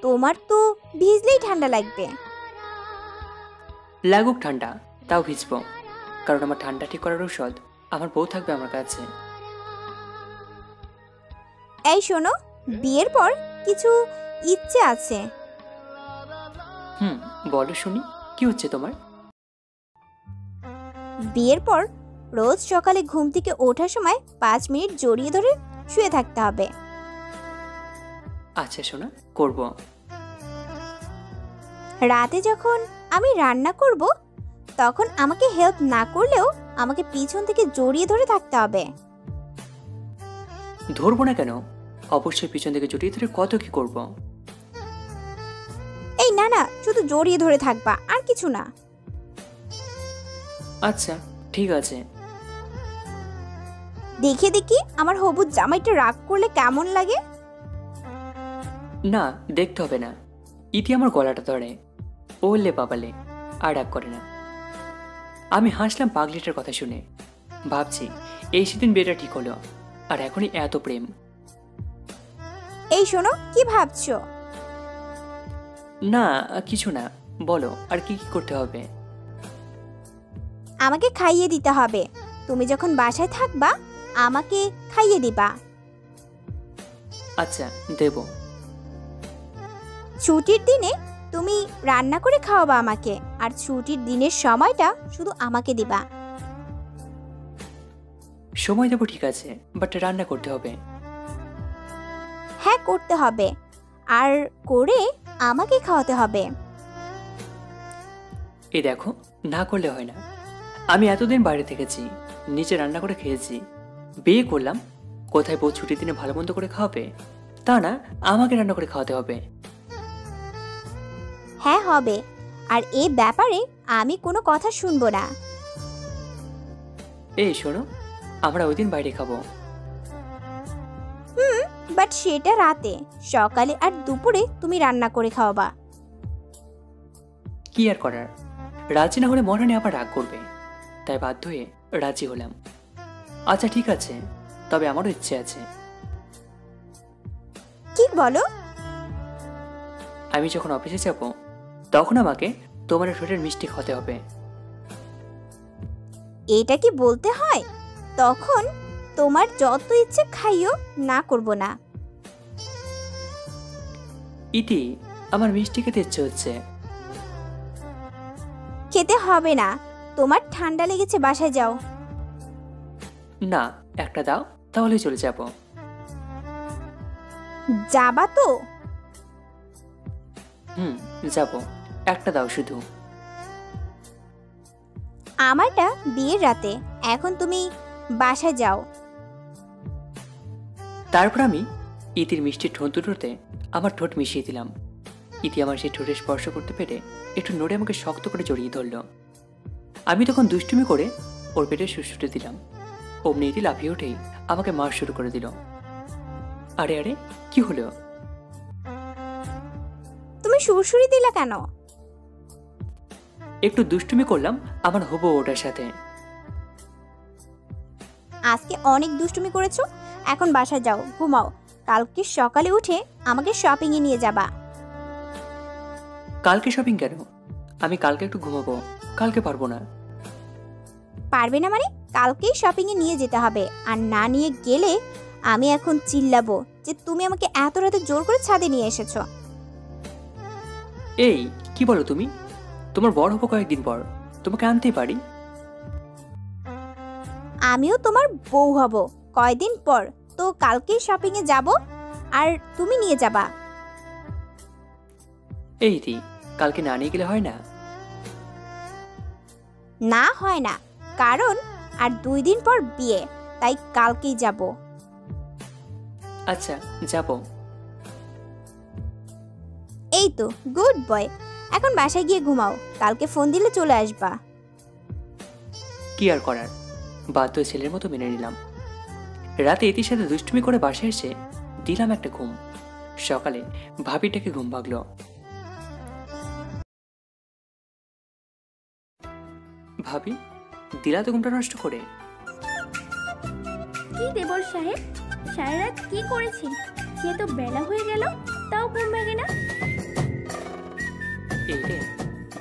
A: তোমার তো ভিজলেই ঠান্ডা লাগবে।
B: লাগুক ঠান্ডা, তাও ভিজবো, কারণ আমার ঠান্ডা ঠিক করার ঔষধ আমার বউ থাকবে আমার কাছে।
A: এই শোনো, বিয়ের পর কিছু ইচ্ছে আছে।
B: বলো শুনি, কি হচ্ছে তোমার?
A: বিয়ের পর রোজ সকালে ঘুম থেকে ওঠার সময় 5 মিনিট জড়িয়ে ধরে শুয়ে থাকতে হবে।
B: আচ্ছা শোনা, করব।
A: রাতে যখন আমি রান্না করব তখন আমাকে হেল্প না করলেও আমাকে পিছন থেকে জড়িয়ে ধরে থাকতে হবে।
B: ধরবো না কেন? অবশ্যই পিছন থেকে জড়িয়ে ধরে কত কি করব।
A: এই না না, শুধু জড়িয়ে ধরে থাকবা, আর কিছু না।
B: আচ্ছা ঠিক আছে।
A: দেখে দেখি আমার হবু জামাইটা রাগ করলে কেমন লাগে।
B: না, দেখতে হবে না। ইতি আমার গলাটা ধরে, ওলে বাবালে, আর রাগ করে না। আমি হাসলাম পাগলিটার কথা শুনে। ভাবছি এই সেদিন বিয়েটা ঠিক হলো, আর এখনই এত প্রেম।
A: এই শোনো, কি ভাবছো?
B: না কিছু না, বলো আর কি কি করতে হবে?
A: আমাকে খাইয়ে দিতে হবে। তুমি যখন বাসায় থাকবা আমাকে খাইয়ে দিবা।
B: আচ্ছা দেব।
A: ছুটির দিনে তুমি রান্না করে খাওয়াবা আমাকে, আর ছুটির দিনের সময়টা শুধু আমাকে দিবা।
B: সময় দেবো ঠিক আছে, বাট রান্না করতে হবে।
A: হ্যাঁ করতে হবে, আর করে আমাকে খাওয়াতে হবে।
B: এই দেখো, না করলে হয় না। আমি এতদিন বাইরে থেকেছি, নিচে রান্না করে খেয়েছি। বিয়ে করলাম, কোথায় বউ ছুটির দিনে ভালো মন্দ করে খাওয়াবে? তা না, আমাকে রান্না করে খাওয়াতে হবে।
A: হ্যাঁ হবে, আর এ ব্যাপারে আমি কোনো কথা শুনবো না।
B: এই শোনো, আমরা ওই দিন বাইরে খাবো।
A: বাট সেটা রাতে, সকালে আর দুপুরে তুমি রান্না করে খাওয়াবা।
B: কি আর করার, রাজি না হলে মনে আবার রাগ করবে, তাই বাধ্য হয়ে রাজি হলাম। আচ্ছা ঠিক আছে, তবে আমারও ইচ্ছে আছে।
A: কি বলো?
B: আমি যখন অফিসে যাব তখন আমাকে তোমার ঠোঁটের মিষ্টি খাওয়াতে হবে।
A: এটা কি বলতে হয়? তখন তোমার যত ইচ্ছে খাইও, না করব না।
B: ইতি, আমার মিষ্টি খেতে ইচ্ছে হচ্ছে।
A: খেতে হবে না, তোমার ঠান্ডা লেগেছে, বাসায় যাও।
B: না, একটা দাও, তাহলে চলে যাব।
A: যাবা তো?
B: যাব, একটা দাও শুধু।
A: আমারটা বিয়ের রাতে, এখন তুমি বাসায় যাও।
B: তারপর আমি ইতির মিষ্টির ঠোঁট দুটোতে আমার ঠোঁট মিশিয়ে দিলাম। ইতি আমার সেই ঠোঁটে স্পর্শ করতে পেরে একটু নড়ে আমাকে শক্ত করে জড়িয়ে ধরল। আমি তখন দুষ্টুমি করে ওর পেটে সুসুটে দিলাম। অমনি ইতি লাফিয়ে উঠেই আমাকে মার শুরু করে দিল। আরে আরে, কি হলো?
A: তুমি সুরসুরি দিলা কেন?
B: একটু দুষ্টুমি করলাম আমার হবু ওটার সাথে।
A: আজকে অনেক দুষ্টুমি করেছো, এখন বাসায় যাও, ঘুমাও। কালকে সকালে উঠে আমাকে শপিং এ নিয়ে যাবা।
B: কালকে শপিং কেন? আমি কালকে একটু ঘুমাবো, কালকে পারবো না।
A: পারবে না মানে? কালকেই শপিং এ নিয়ে যেতে হবে, আর না নিয়ে গেলে আমি এখন চিল্লাবো যে তুমি আমাকে এত রাতে জোর করে ছাদে নিয়ে এসেছো।
B: এই কি বলো তুমি? তোমার বড় হবো কয়েকদিন পর, তোমাকে আনতেই পারি।
A: আমিও তোমার বউ হব কয়দিন পর, তো কালকেই শপিং এ যাব, আর তুমি নিয়ে যাবা।
B: এই ইতি, কালকে না নিয়ে গেলে হয় না?
A: না হয় না, কারণ আর 2 দিন পর বিয়ে, তাই কালকেই যাব।
B: আচ্ছা যাব।
A: এই তো গুড বয়, এখন বাসায় গিয়ে ঘুমাও, কালকে ফোন দিলে চলে আসবা।
B: কি আর করার, বাধ্য হয়ে ছেলের মতো মেনে নিলাম। রাতে ইতির সাথে দুষ্টুমি করে বাসায় এসে দিলাম একটা ঘুম। সকালে ভাবিটাকে ঘুম ভাগলো। ভাবি, দিলা তো ঘুমটা নষ্ট করে।
C: কি দেবর সাহেব, সারা রাত কি করেছেন? সে তো বেলা হয়ে গেল, তাও ঘুম ভেঙে না।
B: এই রে,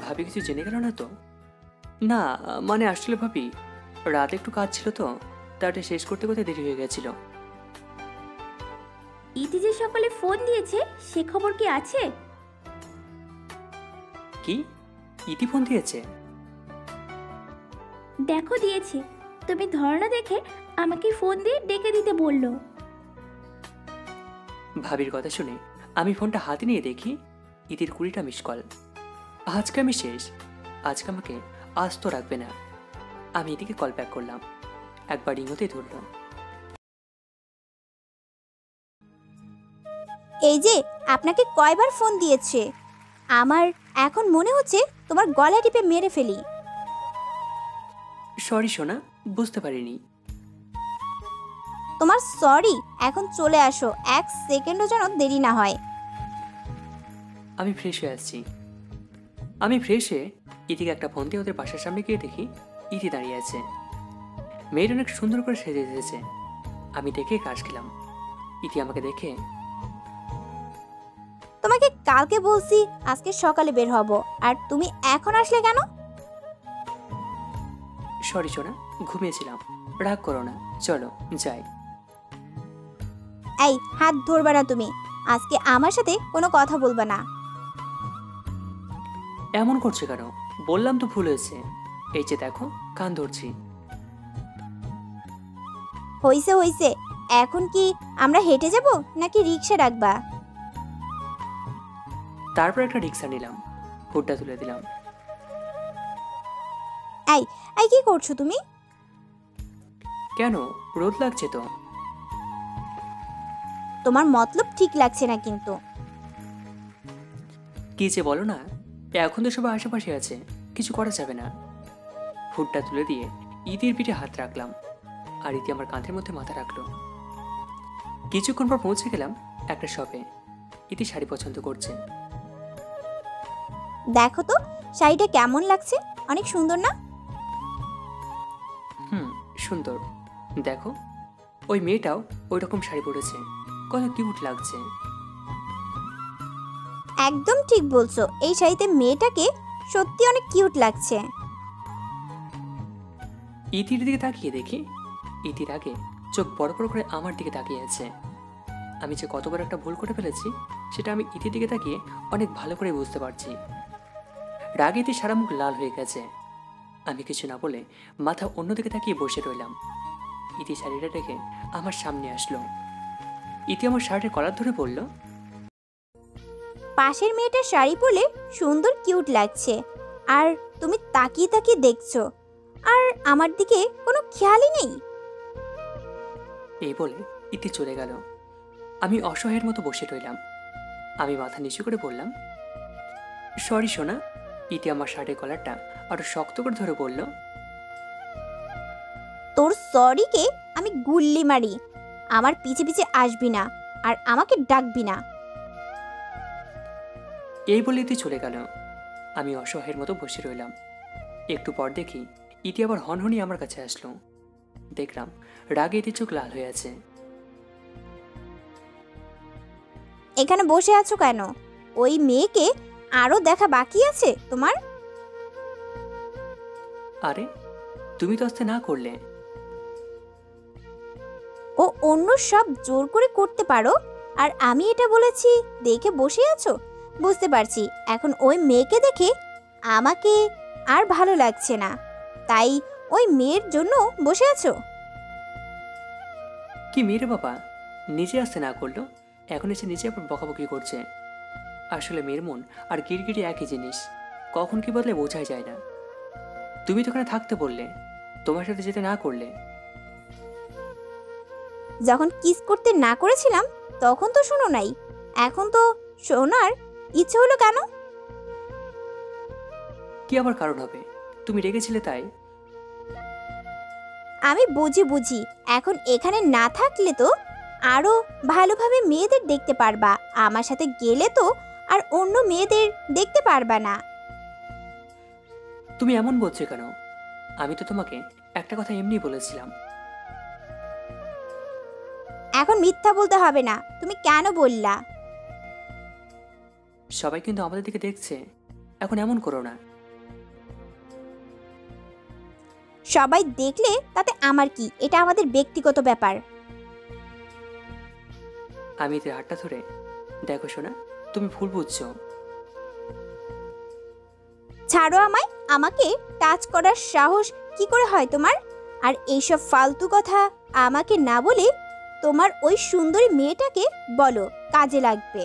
B: ভাবি কিছু জেনে গেল না তো? না মানে আসলে ভাবি, রাতে একটু কাজ ছিল তো, তাটা শেষ করতে করতে দেরি হয়ে গেছিল।
C: ইতি যে সকালে ফোন দিয়েছে, সে খবর কি আছে?
B: কি? ইতি ফোন দিয়েছে?
C: দেখো দিয়েছে, তুমি ধরো না দেখে আমাকে ফোন দিয়ে ডেকে দিতে বললো।
B: ভাবির কথা শুনে আমি ফোনটা হাতে নিয়ে দেখি ইতির 20টা মিস কল। আজকে আমি শেষ। আজকে আমাকে আস্ত রাখবে না। আমি এদিকে কল ব্যাক করলাম। একবার রিং হতেই ধরল।
A: এই যে আপনাকে কয়বার ফোন দিয়েছে, আমার এখন মনে হচ্ছে তোমার গলা টিপে মেরে ফেলি।
B: সরি সোনা, বুঝতে পারিনি।
A: তোমার সরি এখন চলে আসো, 1 সেকেন্ডও যেন দেরি না হয়।
B: আমি ফ্রেশ হয়ে আসছি। আমি ফ্রেশ হয়ে ইতিকে একটা ফোন দিয়ে ওদের বাসার সামনে গিয়ে দেখি ইতি দাঁড়িয়ে আছে। মেয়ের অনেক সুন্দর করে সেজে এসেছে। আমি দেখে কাজ খেলাম। ইতি আমাকে দেখে,
A: তোমাকে কালকে বলছি আজকে সকালে বের হব, আর তুমি এখন আসলে কেন?
B: সরি সোনা, ঘুমিয়েছিলাম। রাগ করো না, চলো যাই।
A: এই হাত ধরবা না তুমি, আজকে আমার সাথে কোনো কথা বলবা না।
B: এমন করছে কেন? বললাম তো ভুল হয়েছে। এই যে দেখো, কান ধরছি।
A: হইছে হইছে, এখন কি আমরা হেঁটে যাব নাকি রিক্সা ডাকবা?
B: তারপর একটা রিক্সা নিলাম, হুডটা তুলে দিলাম।
A: এই এই কি করছো তুমি?
B: কেন, রোদ লাগছে তো।
A: তোমার মতলব ঠিক লাগছে না কিন্তু।
B: কি যে বলো না, এখন তো সবাই আশেপাশে আছে, কিছু করা যাবে না। হুডটা তুলে দিয়ে ইতির পিঠে হাত রাখলাম, আর ইতি আমার কাঁধের মধ্যে মাথা রাখলো। কিছুক্ষণ পর পৌঁছে গেলাম একটা শপে। ইতি শাড়ি পছন্দ করছে।
A: দেখো তো শাড়িটা কেমন লাগছে, অনেক সুন্দর না?
B: সুন্দর। দেখো, ওই মেয়েটাও ওই রকম শাড়ি পরেছে, কত কিউট লাগছে।
A: একদম ঠিক বলছো, এই শাড়িতে মেয়েটাকে সত্যি অনেক কিউট লাগছে।
B: ইতির দিকে তাকিয়ে দেখি ইতির আগে চোখ বড় বড় করে আমার দিকে তাকিয়ে আছে। আমি যে কতবার একটা ভুল করে ফেলেছি সেটা আমি ইতির দিকে তাকিয়ে অনেক ভালো করে বুঝতে পারছি। রাগে ইতি সারা মুখ লাল হয়ে গেছে। আমি কিছু না বলে মাথা অন্যদিকে তাকিয়ে বসে রইলাম। ইতি শাড়িটা দেখে আমার সামনে আসলো। ইতি আমার শার্টের কলার ধরে বলল,
A: পাশের মেয়েটার শাড়ি পরলে সুন্দর কিউট লাগছে, আর তুমি তাকিয়ে তাকিয়ে দেখছো, আর আমার দিকে কোনো খেয়ালই নেই।
B: এই বলে ইতি চলে গেল। আমি অসহায়ের মতো বসে রইলাম। আমি মাথা নিচু করে বললাম, সরি সোনা। ইতি আমার শার্টের কলারটা আরো শক্ত করে ধরে বলল,
A: তোর সরিকে আমি গুল্লি মারি। আমার পিছে পিছে আসবি না, আর আমাকে ডাকবি না।
B: এই বলে ইতি চলে গেল। আমি অসহায়ের মতো বসে রইলাম। একটু পর দেখি ইতি আবার হনহনি আমার কাছে আসলো। দেখলাম রাগে ইতি চোখ লাল হয়ে আছে।
A: এখানে বসে আছো কেন? ওই মেয়েকে আরো দেখা বাকি আছে তোমার?
B: আরে, তুমি তো আসতে না করলে।
A: ও অন্য সব জোর করে করতে পারো, আর আমি এটা বলেছি দেখে বসে আছো? বুঝতে পারছি এখন ওই মেয়েকে দেখে আমাকে আর ভালো লাগছে না, তাই ওই মেয়ের জন্য বসে আছো।
B: কি মেরে বাবা, নিজে আসতে না করলো, এখন এসে নিজে আবার বকাবকি করছে। আসলে মেয়ের মন আর গিরগিটি একই জিনিস, কখন কি বদলে বোঝাই যায় না। তুমি তো ওখানে থাকতে বললে, তোমার সাথে যেতে না করলে।
A: যখন কিস করতে না করেছিলাম তখন তো শোনো নাই, এখন তো শোনার ইচ্ছে হলো কেন?
B: কি আবার কারণ হবে? তুমি রেগেছিলে তাই।
A: আমি বুঝি বুঝি, এখন এখানে না থাকলে তো আরো ভালোভাবে মেয়েদের দেখতে পারবা, আমার সাথে গেলে তো আর অন্য মেয়েদের দেখতে পারবা না।
B: তুমি এমন বলছো কেন? আমি তো তোমাকে একটা কথা এমনি বলেছিলাম।
A: এখন মিথ্যা বলতে হবে না, তুমি কেন বললা?
B: সবাই কিন্তু আমাদের দিকে দেখছে, এখন এমন করো না।
A: সবাই দেখলে তাতে আমার কি, এটা আমাদের ব্যক্তিগত ব্যাপার।
B: আমি এতে হাতটা ধরে, দেখো শোনা, তুমি ভুল বুঝছো।
A: ছাড়ো আমায়, আমাকে টাচ করার সাহস কি করে হয় তোমার? আর এইসব ফালতু কথা আমাকে না বলে তোমার ওই সুন্দরী মেয়েটাকে বলো, কাজে লাগবে।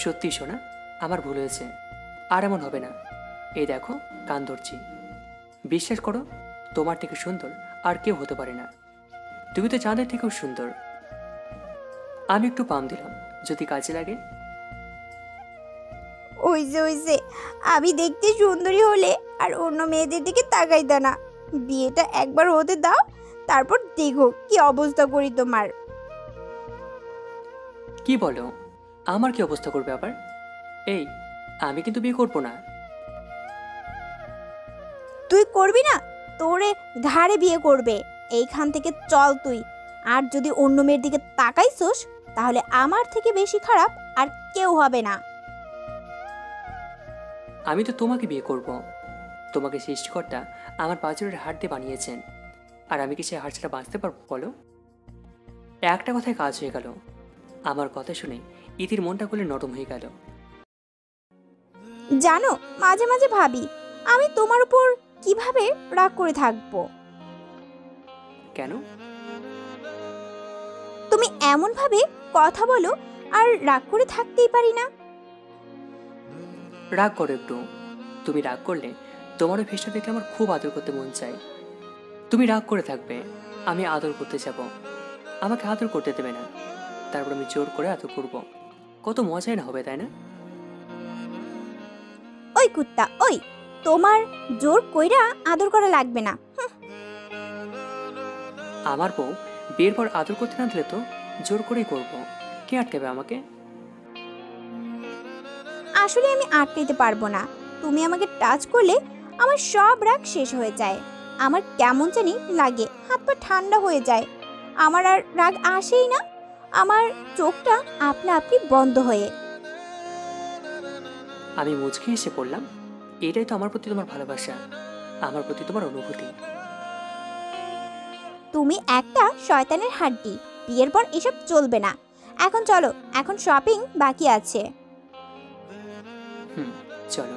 B: সত্যি শোনা, আমার ভুল হয়েছে, আর এমন হবে না। এই দেখো, কান ধরছি। বিশ্বাস করো, তোমার থেকে সুন্দর আর কেউ হতে পারে না। তুমি তো চাঁদের থেকেও সুন্দর। আমি একটু পাম দিলাম, যদি কাজে লাগে।
A: ওই যে আমি দেখতে সুন্দরী হলে আর অন্য মেয়েদের দিকে তাকাইতা না। বিয়েটা একবার হতে দাও, তারপর দেখো কি অবস্থা করি তোমার।
B: কি বলো? আমার কি অবস্থা করবে আবার? এই, আমি কিন্তু বিয়ে করবো না।
A: তুই করবি না? তোরে ঘাড়ে বিয়ে করবে। এইখান থেকে চল তুই। আর যদি অন্য মেয়ের দিকে তাকাইছস, তাহলে আমার থেকে বেশি খারাপ আর কেউ হবে না।
B: আমি তো তোমাকে বিয়ে করব। তোমাকে সৃষ্টিকর্তা আমার পাঁচজনের হাড় দিয়ে বানিয়েছেন, আর আমি কি সেই হাড় ছাড়া বাঁচতে পারবো বলো? একটা কথায় কাজ হয়ে গেল। আমার কথা শুনে ইতির মনটা খুলে নরম হয়ে গেল।
A: জানো, মাঝে মাঝে ভাবি আমি তোমার উপর কিভাবে রাগ করে থাকবো।
B: কেন?
A: তুমি এমন ভাবে কথা বলো, আর রাগ করে থাকতেই পারি না।
B: রাগ করো একটু। তুমি রাগ করলে তোমারও ফেসটা দেখে আমার খুব আদর করতে মন চায়। তুমি রাগ করে থাকবে, আমি আদর করতে যাব। আমাকে আদর করতে দেবে না, তারপর আমি জোর করে আদর করব। কত মজাই না হবে, তাই না?
A: ওই কুত্তা, ওই, তোমার জোর কইরা আদর করা লাগবে না।
B: আমার বউ বিয়ের পর আদর করতে না দিলে তো জোর করেই করব। কে আটকাবে আমাকে?
A: আসলে আমি আটকাইতে পারবো না। তুমি আমাকে টাচ করলে আমার সব রাগ শেষ হয়ে যায়। আমার কেমন জানি লাগে, হাত পা ঠান্ডা হয়ে যায়। আমার আর রাগ আসেই না। আমার চোখটা আপনা আপনি বন্ধ হয়ে।
B: আমি মুচকি এসে পড়লাম। এটাই তো আমার প্রতি তোমার ভালোবাসা, আমার প্রতি তোমার অনুভূতি।
A: তুমি একটা শয়তানের হাড্ডি। বিয়ের পর এসব চলবে না। এখন চলো, এখন শপিং বাকি আছে।
B: চলো।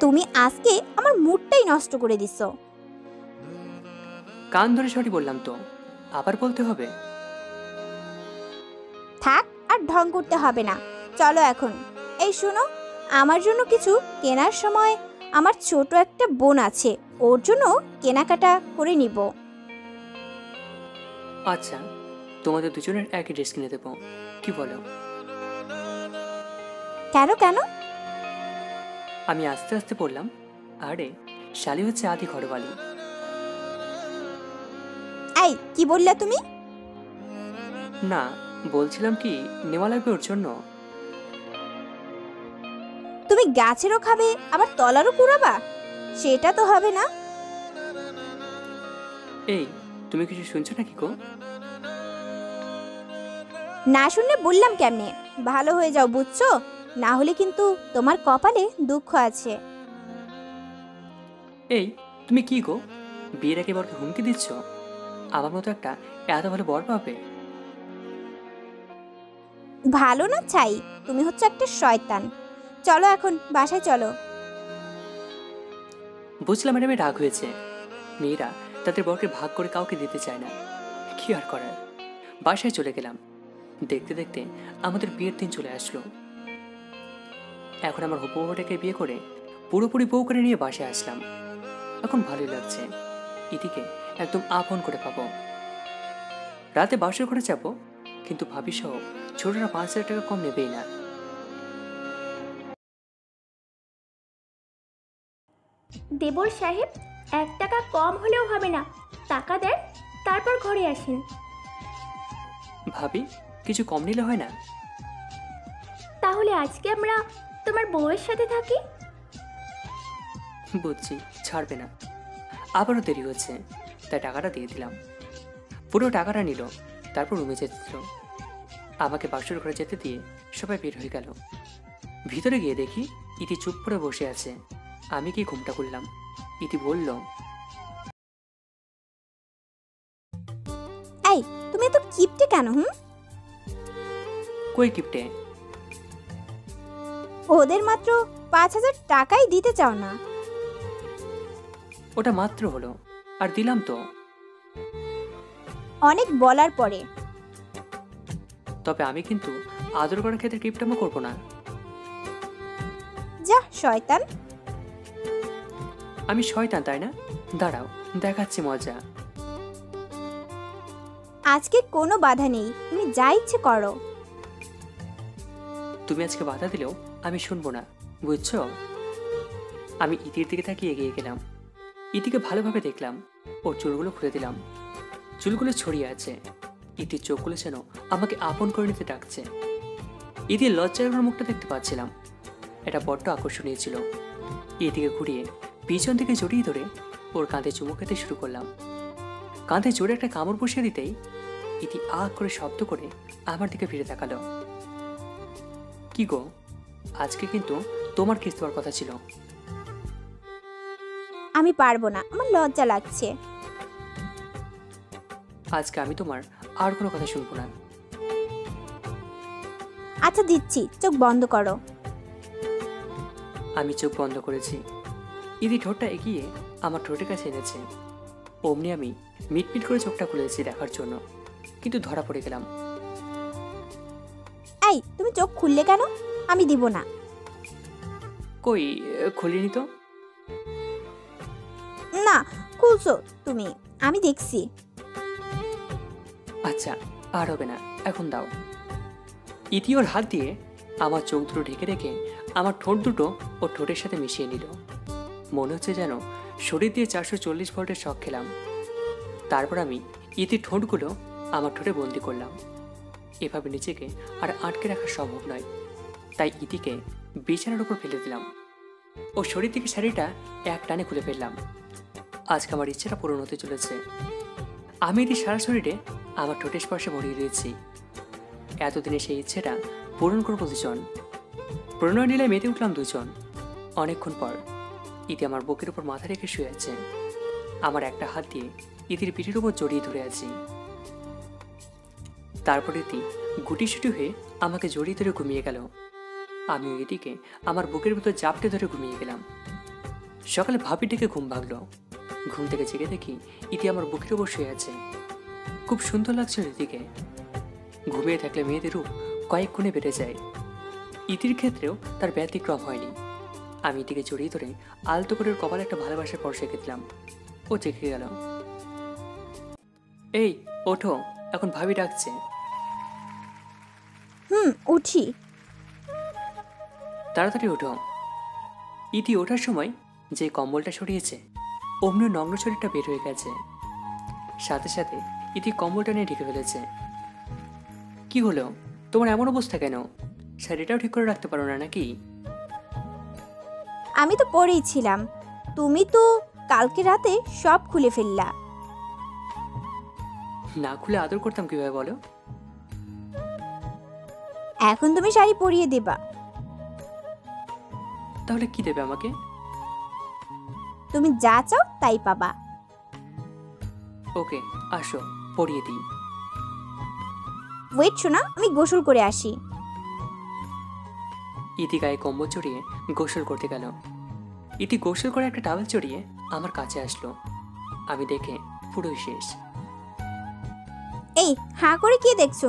A: তুমি আজকে আমার মুডটাই নষ্ট করে দিছো।
B: কান ধরে সরি বললাম তো, আবার বলতে হবে?
A: থাক, আর ঢং করতে হবে না। চলো এখন। এই শোনো, আমার জন্য কিছু কেনার সময় আমার ছোট একটা বোন আছে, ওর জন্য কেনাকাটা করে নিব।
B: আচ্ছা, তোমাদের দুজনের একই ড্রেস কিনে দেবো, কি বলো?
A: কেন কেন?
B: আমি আস্তে আস্তে বললাম, আরে শালি হচ্ছে আদি ঘরবালি।
A: এই, কি বললা তুমি?
B: না, বলছিলাম কি নেওয়া লাগবে ওর জন্য।
A: তুমি গাছেরও খাবে আবার তলারও কুড়াবা? সেটা তো হবে না।
B: এই, তুমি কিছু শুনছো নাকি গো?
A: না শুনলে বললাম কেমনে? ভালো হয়ে যাও, বুঝছো? না হলে কিন্তু তোমার কপালে দুঃখ আছে।
B: এই, তুমি কি গো, বিয়ের আগে বরকে হুমকি দিচ্ছ? আমার মতো একটা এত ভালো বর পাবে?
A: ভালো না চাই, তুমি হচ্ছে একটা শয়তান। চলো এখন বাসায় চলো।
B: বুঝলাম ম্যাডামের রাগ হয়েছে। মেয়েরা তাদের বরকে ভাগ করে কাউকে দিতে চায় না, কি আর করার। বাসায় চলে গেলাম। দেখতে দেখতে আমাদের বিয়ের দিন চলে আসলো। এখন আমার হবু বউটাকে বিয়ে করে পুরোপুরি বউ করে নিয়ে বাসায় আসলাম। এখন ভালোই লাগছে, ইতিকে একদম আপন করে পাবো। রাতে বাসর ঘরে যাবো, কিন্তু ভাবি সহ ছোটরা 5,000 টাকা কম নেবেই না।
C: দেবর সাহেব, 1 টাকা কম হলেও হবে না। টাকা দেন, তারপর ঘরে আসেন।
B: ভাবি, কিছু কম নিলে হয় না?
C: তাহলে আজকে আমরা তোমার বউয়ের সাথে থাকি।
B: বুঝছি, ছাড়বে না। আবারও দেরি হচ্ছে, তাই টাকাটা দিয়ে দিলাম। পুরো টাকাটা নিল, তারপর রুমে যেতে দিল। আমাকে বাসর ঘরে যেতে দিয়ে সবাই বের হয়ে গেল। ভিতরে গিয়ে দেখি ইতি চুপ করে বসে আছে। আমি কি ঘুমটা খুললাম। ইতি বলল,
A: এই, তুমি এত কিপটে কেন?
B: কই কিপটে?
A: ওদের মাত্র 5,000 টাকাই দিতে চাও না?
B: ওটা মাত্র হলো, আর দিলাম তো।
A: অনেক বলার পরে।
B: তবে আমি কিন্তু আদর করার ক্ষেত্রে কিপটামো করবো না।
A: যা শয়তান।
B: আমি শয়তান তাই না? দাঁড়াও, দেখাচ্ছি মজা।
A: আজকে কোনো বাধা নেই, তুমি যা ইচ্ছে করো।
B: তুমি আজকে বাধা দিলেও আমি শুনবো না, বুঝছো? আমি ইতির দিকে তাকিয়ে এগিয়ে গেলাম। ইতিকে ভালোভাবে দেখলাম। ওর চুলগুলো খুলে দিলাম। চুলগুলো ছড়িয়ে আছে। ইতির চোখগুলো যেন আমাকে আপন করে নিতে ডাকছে। ইতির লজ্জার মুখটা দেখতে পাচ্ছিলাম। এটা বড্ড আকর্ষণীয় ছিল। ইতিকে ঘুরিয়ে পিছন থেকে জড়িয়ে ধরে ওর কাঁধে চুমু খেতে শুরু করলাম। কাঁধে জোরে একটা কামড় বসিয়ে দিতেই ইতি আগ করে শব্দ করে আমার দিকে ফিরে তাকালো। কি গো, আজকে কিন্তু তোমার কিস দেওয়ার কথা ছিল।
A: আমি পারবো না, আমার লজ্জা লাগছে।
B: আজকে আমি তোমার আর কোনো কথা শুনবো না।
A: আচ্ছা দিচ্ছি, চোখ বন্ধ করো।
B: আমি চোখ বন্ধ করেছি। ইদি ঠোঁটটা এগিয়ে আমার ঠোঁটের কাছে এনেছে। অমনি আমি মিটমিট করে চোখটা খুলেছি দেখার জন্য, কিন্তু ধরা পড়ে গেলাম।
A: এই তুমি চোখ খুললে কেন? আমি দিব না।
B: কই, খুলিনি তো।
A: না, খুলছো তুমি, আমি দেখছি।
B: আচ্ছা, আর হবে না, এখন দাও। ইতি ওর হাত দিয়ে আমার চোখ দুটো ঢেকে রেখে আমার ঠোঁট দুটো ওর ঠোঁটের সাথে মিশিয়ে নিল। মনে হচ্ছে যেন শরীর দিয়ে 440 ভোল্টের শক খেলাম। তারপর আমি ইতির ঠোঁটগুলো আমার ঠোঁটে বন্দি করলাম। এভাবে নিজেকে আর আটকে রাখা সম্ভব নয়, তাই ইতিকে বিছানার উপর ফেলে দিলাম। ও শরীর থেকে শাড়িটা এক টানে খুলে ফেললাম। আজকে আমার ইচ্ছেটা পূরণ হতে চলেছে। আমি ইতি সারা শরীরে আমার ঠোঁটের স্পর্শে ভরিয়ে দিয়েছি। এতদিনে সেই ইচ্ছেটা পূরণ করবো দুজন। প্রণয় নীলায় মেতে উঠলাম দুজন। অনেকক্ষণ পর ইতি আমার বুকের উপর মাথা রেখে শুয়ে আছে। আমার একটা হাত দিয়ে ইতির পিঠের উপর জড়িয়ে ধরে আছি। তারপর ইতি গুটিসুটি হয়ে আমাকে জড়িয়ে ধরে ঘুমিয়ে গেল। আমিও ইতিকে আমার বুকের ভিতর জাপটে ধরে ঘুমিয়ে গেলাম। সকালে ভাবি ডেকে ঘুম ভাগলো। ঘুম থেকে জেগে দেখি ইতি আমার বুকের উপর শুয়ে আছে। খুব সুন্দর লাগছিল ইতিকে। ঘুমিয়ে থাকলে মেয়েদের রূপ কয়েক গুণে বেড়ে যায়। ইতির ক্ষেত্রেও তার ব্যতিক্রম হয়নি। আমি ইতিকে জড়িয়ে ধরে আলতো করে ওর কপালে একটা ভালোবাসার পর শেখে দিলাম। ও জেগে গেল। এই ওঠো, এখন ভাবি ডাকছে।
A: উঠি।
B: তাড়াতাড়ি ওঠো। ইতি ওঠার সময় যে কম্বলটা সরিয়েছে অমনি নগ্ন শরীরটা বের হয়ে গেছে। সাথে সাথে ইতি কম্বলটা নিয়ে ঢেকে ফেলেছে। কি হলো, তোমার এমন অবস্থা কেন? শাড়িটাও ঠিক করে রাখতে পারো না নাকি?
A: আমি তো পরেই ছিলাম, তুমি তো কালকে রাতে সব খুলে ফেললা।
B: না খুলে আদর করতাম কিভাবে বলো?
A: এখন তুমি শাড়ি পরিয়ে দেবা।
B: তাহলে কি দেবে আমাকে?
A: তুমি যা চাও তাই পাবা।
B: ওকে, আসো পরিয়ে দিই।
A: ওয়েট শোনা, আমি গোসল করে আসি।
B: ইতি গায়ে কম্বল চড়িয়ে গোসল করতে গেল। ইতি গোসল করে একটা টাওয়েল চড়িয়ে আমার কাছে আসলো। আমি দেখে পুরোই শেষ।
A: এই হাঁ করে কি দেখছো?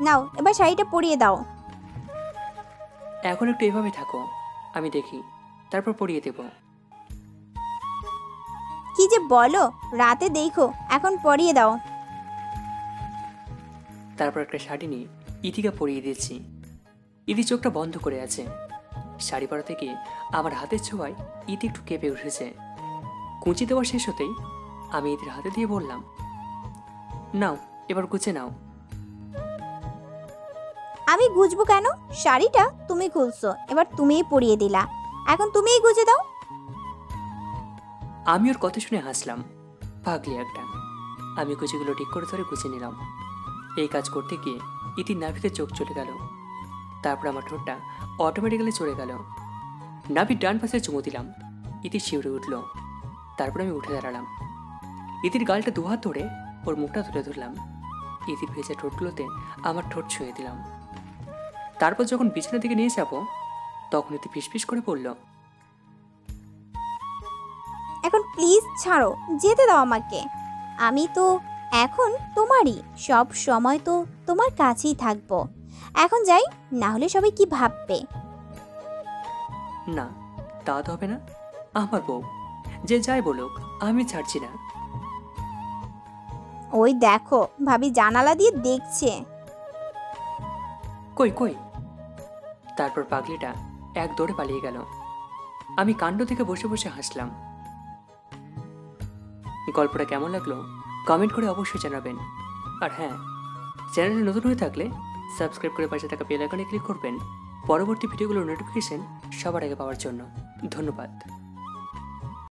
A: নাও এবার শাড়িটা পরিয়ে দাও।
B: এখন একটু এভাবে থাকো, আমি দেখি, তারপর পরিয়ে দেব।
A: কি যে বলো, রাতে দেখো, এখন পরিয়ে দাও।
B: তারপর একটা শাড়ি নিয়ে ইতিকে পরিয়ে দিয়েছি। ইতি চোখটা বন্ধ করে আছে। শাড়ি পরা থেকে আমার হাতের ছোঁয়ায় ইতি একটু কেঁপে উঠেছে। কুঁচি দেওয়া শেষ হতেই আমি ইতির হাতে দিয়ে বললাম, নাও এবার গুছে নাও।
A: আমি গুজবো কেন? শাড়িটা তুমি খুলছো, এবার তুমিই পরিয়ে দিলা, এখন তুমিই গুজে দাও।
B: আমি ওর কথা শুনে হাসলাম। পাগলি একটা। আমি কুচিগুলো ঠিক করে ধরে গুছিয়ে নিলাম। এই কাজ করতে গিয়ে ইতির নাভিতে চোখ চলে গেল। তারপর আমার ঠোঁটটা অটোমেটিক্যালি চলে গেল। নাভির ডান পাশে চুমু দিলাম। ইতি শিউরে উঠল। তারপর আমি উঠে দাঁড়ালাম। ইতির গালটা দুহাত ধরে ওর মুখটা তুলে ধরলাম। ইতির ভেজা ঠোঁটগুলোতে আমার ঠোঁট ছুঁয়ে দিলাম। তারপর যখন বিছানার দিকে নিয়ে যাব তখন ইতি ফিসফিস করে পড়ল,
A: এখন প্লিজ ছাড়ো, যেতে দাও আমাকে। আমি তো এখন তোমারই, সব সময় তো তোমার কাছেই থাকবো। এখন যাই, না হলে সবাই কি ভাববে।
B: না, তা তো হবে না। আমার বউ, যে যাই বলুক, আমি ছাড়ছি না।
A: ওই দেখো, ভাবি জানালা দিয়ে দেখছে।
B: কই কই। তারপর পাগলিটা এক দৌড়ে পালিয়ে গেল। আমি কাণ্ড থেকে বসে বসে হাসলাম। গল্পটা কেমন লাগলো কমেন্ট করে অবশ্যই জানাবেন। আর হ্যাঁ, চ্যানেলে নতুন হয়ে থাকলে সাবস্ক্রাইব করে পাশে থাকা বেল আইকনে ক্লিক করবেন পরবর্তী ভিডিওগুলোর নোটিফিকেশন সবার আগে পাওয়ার জন্য। ধন্যবাদ।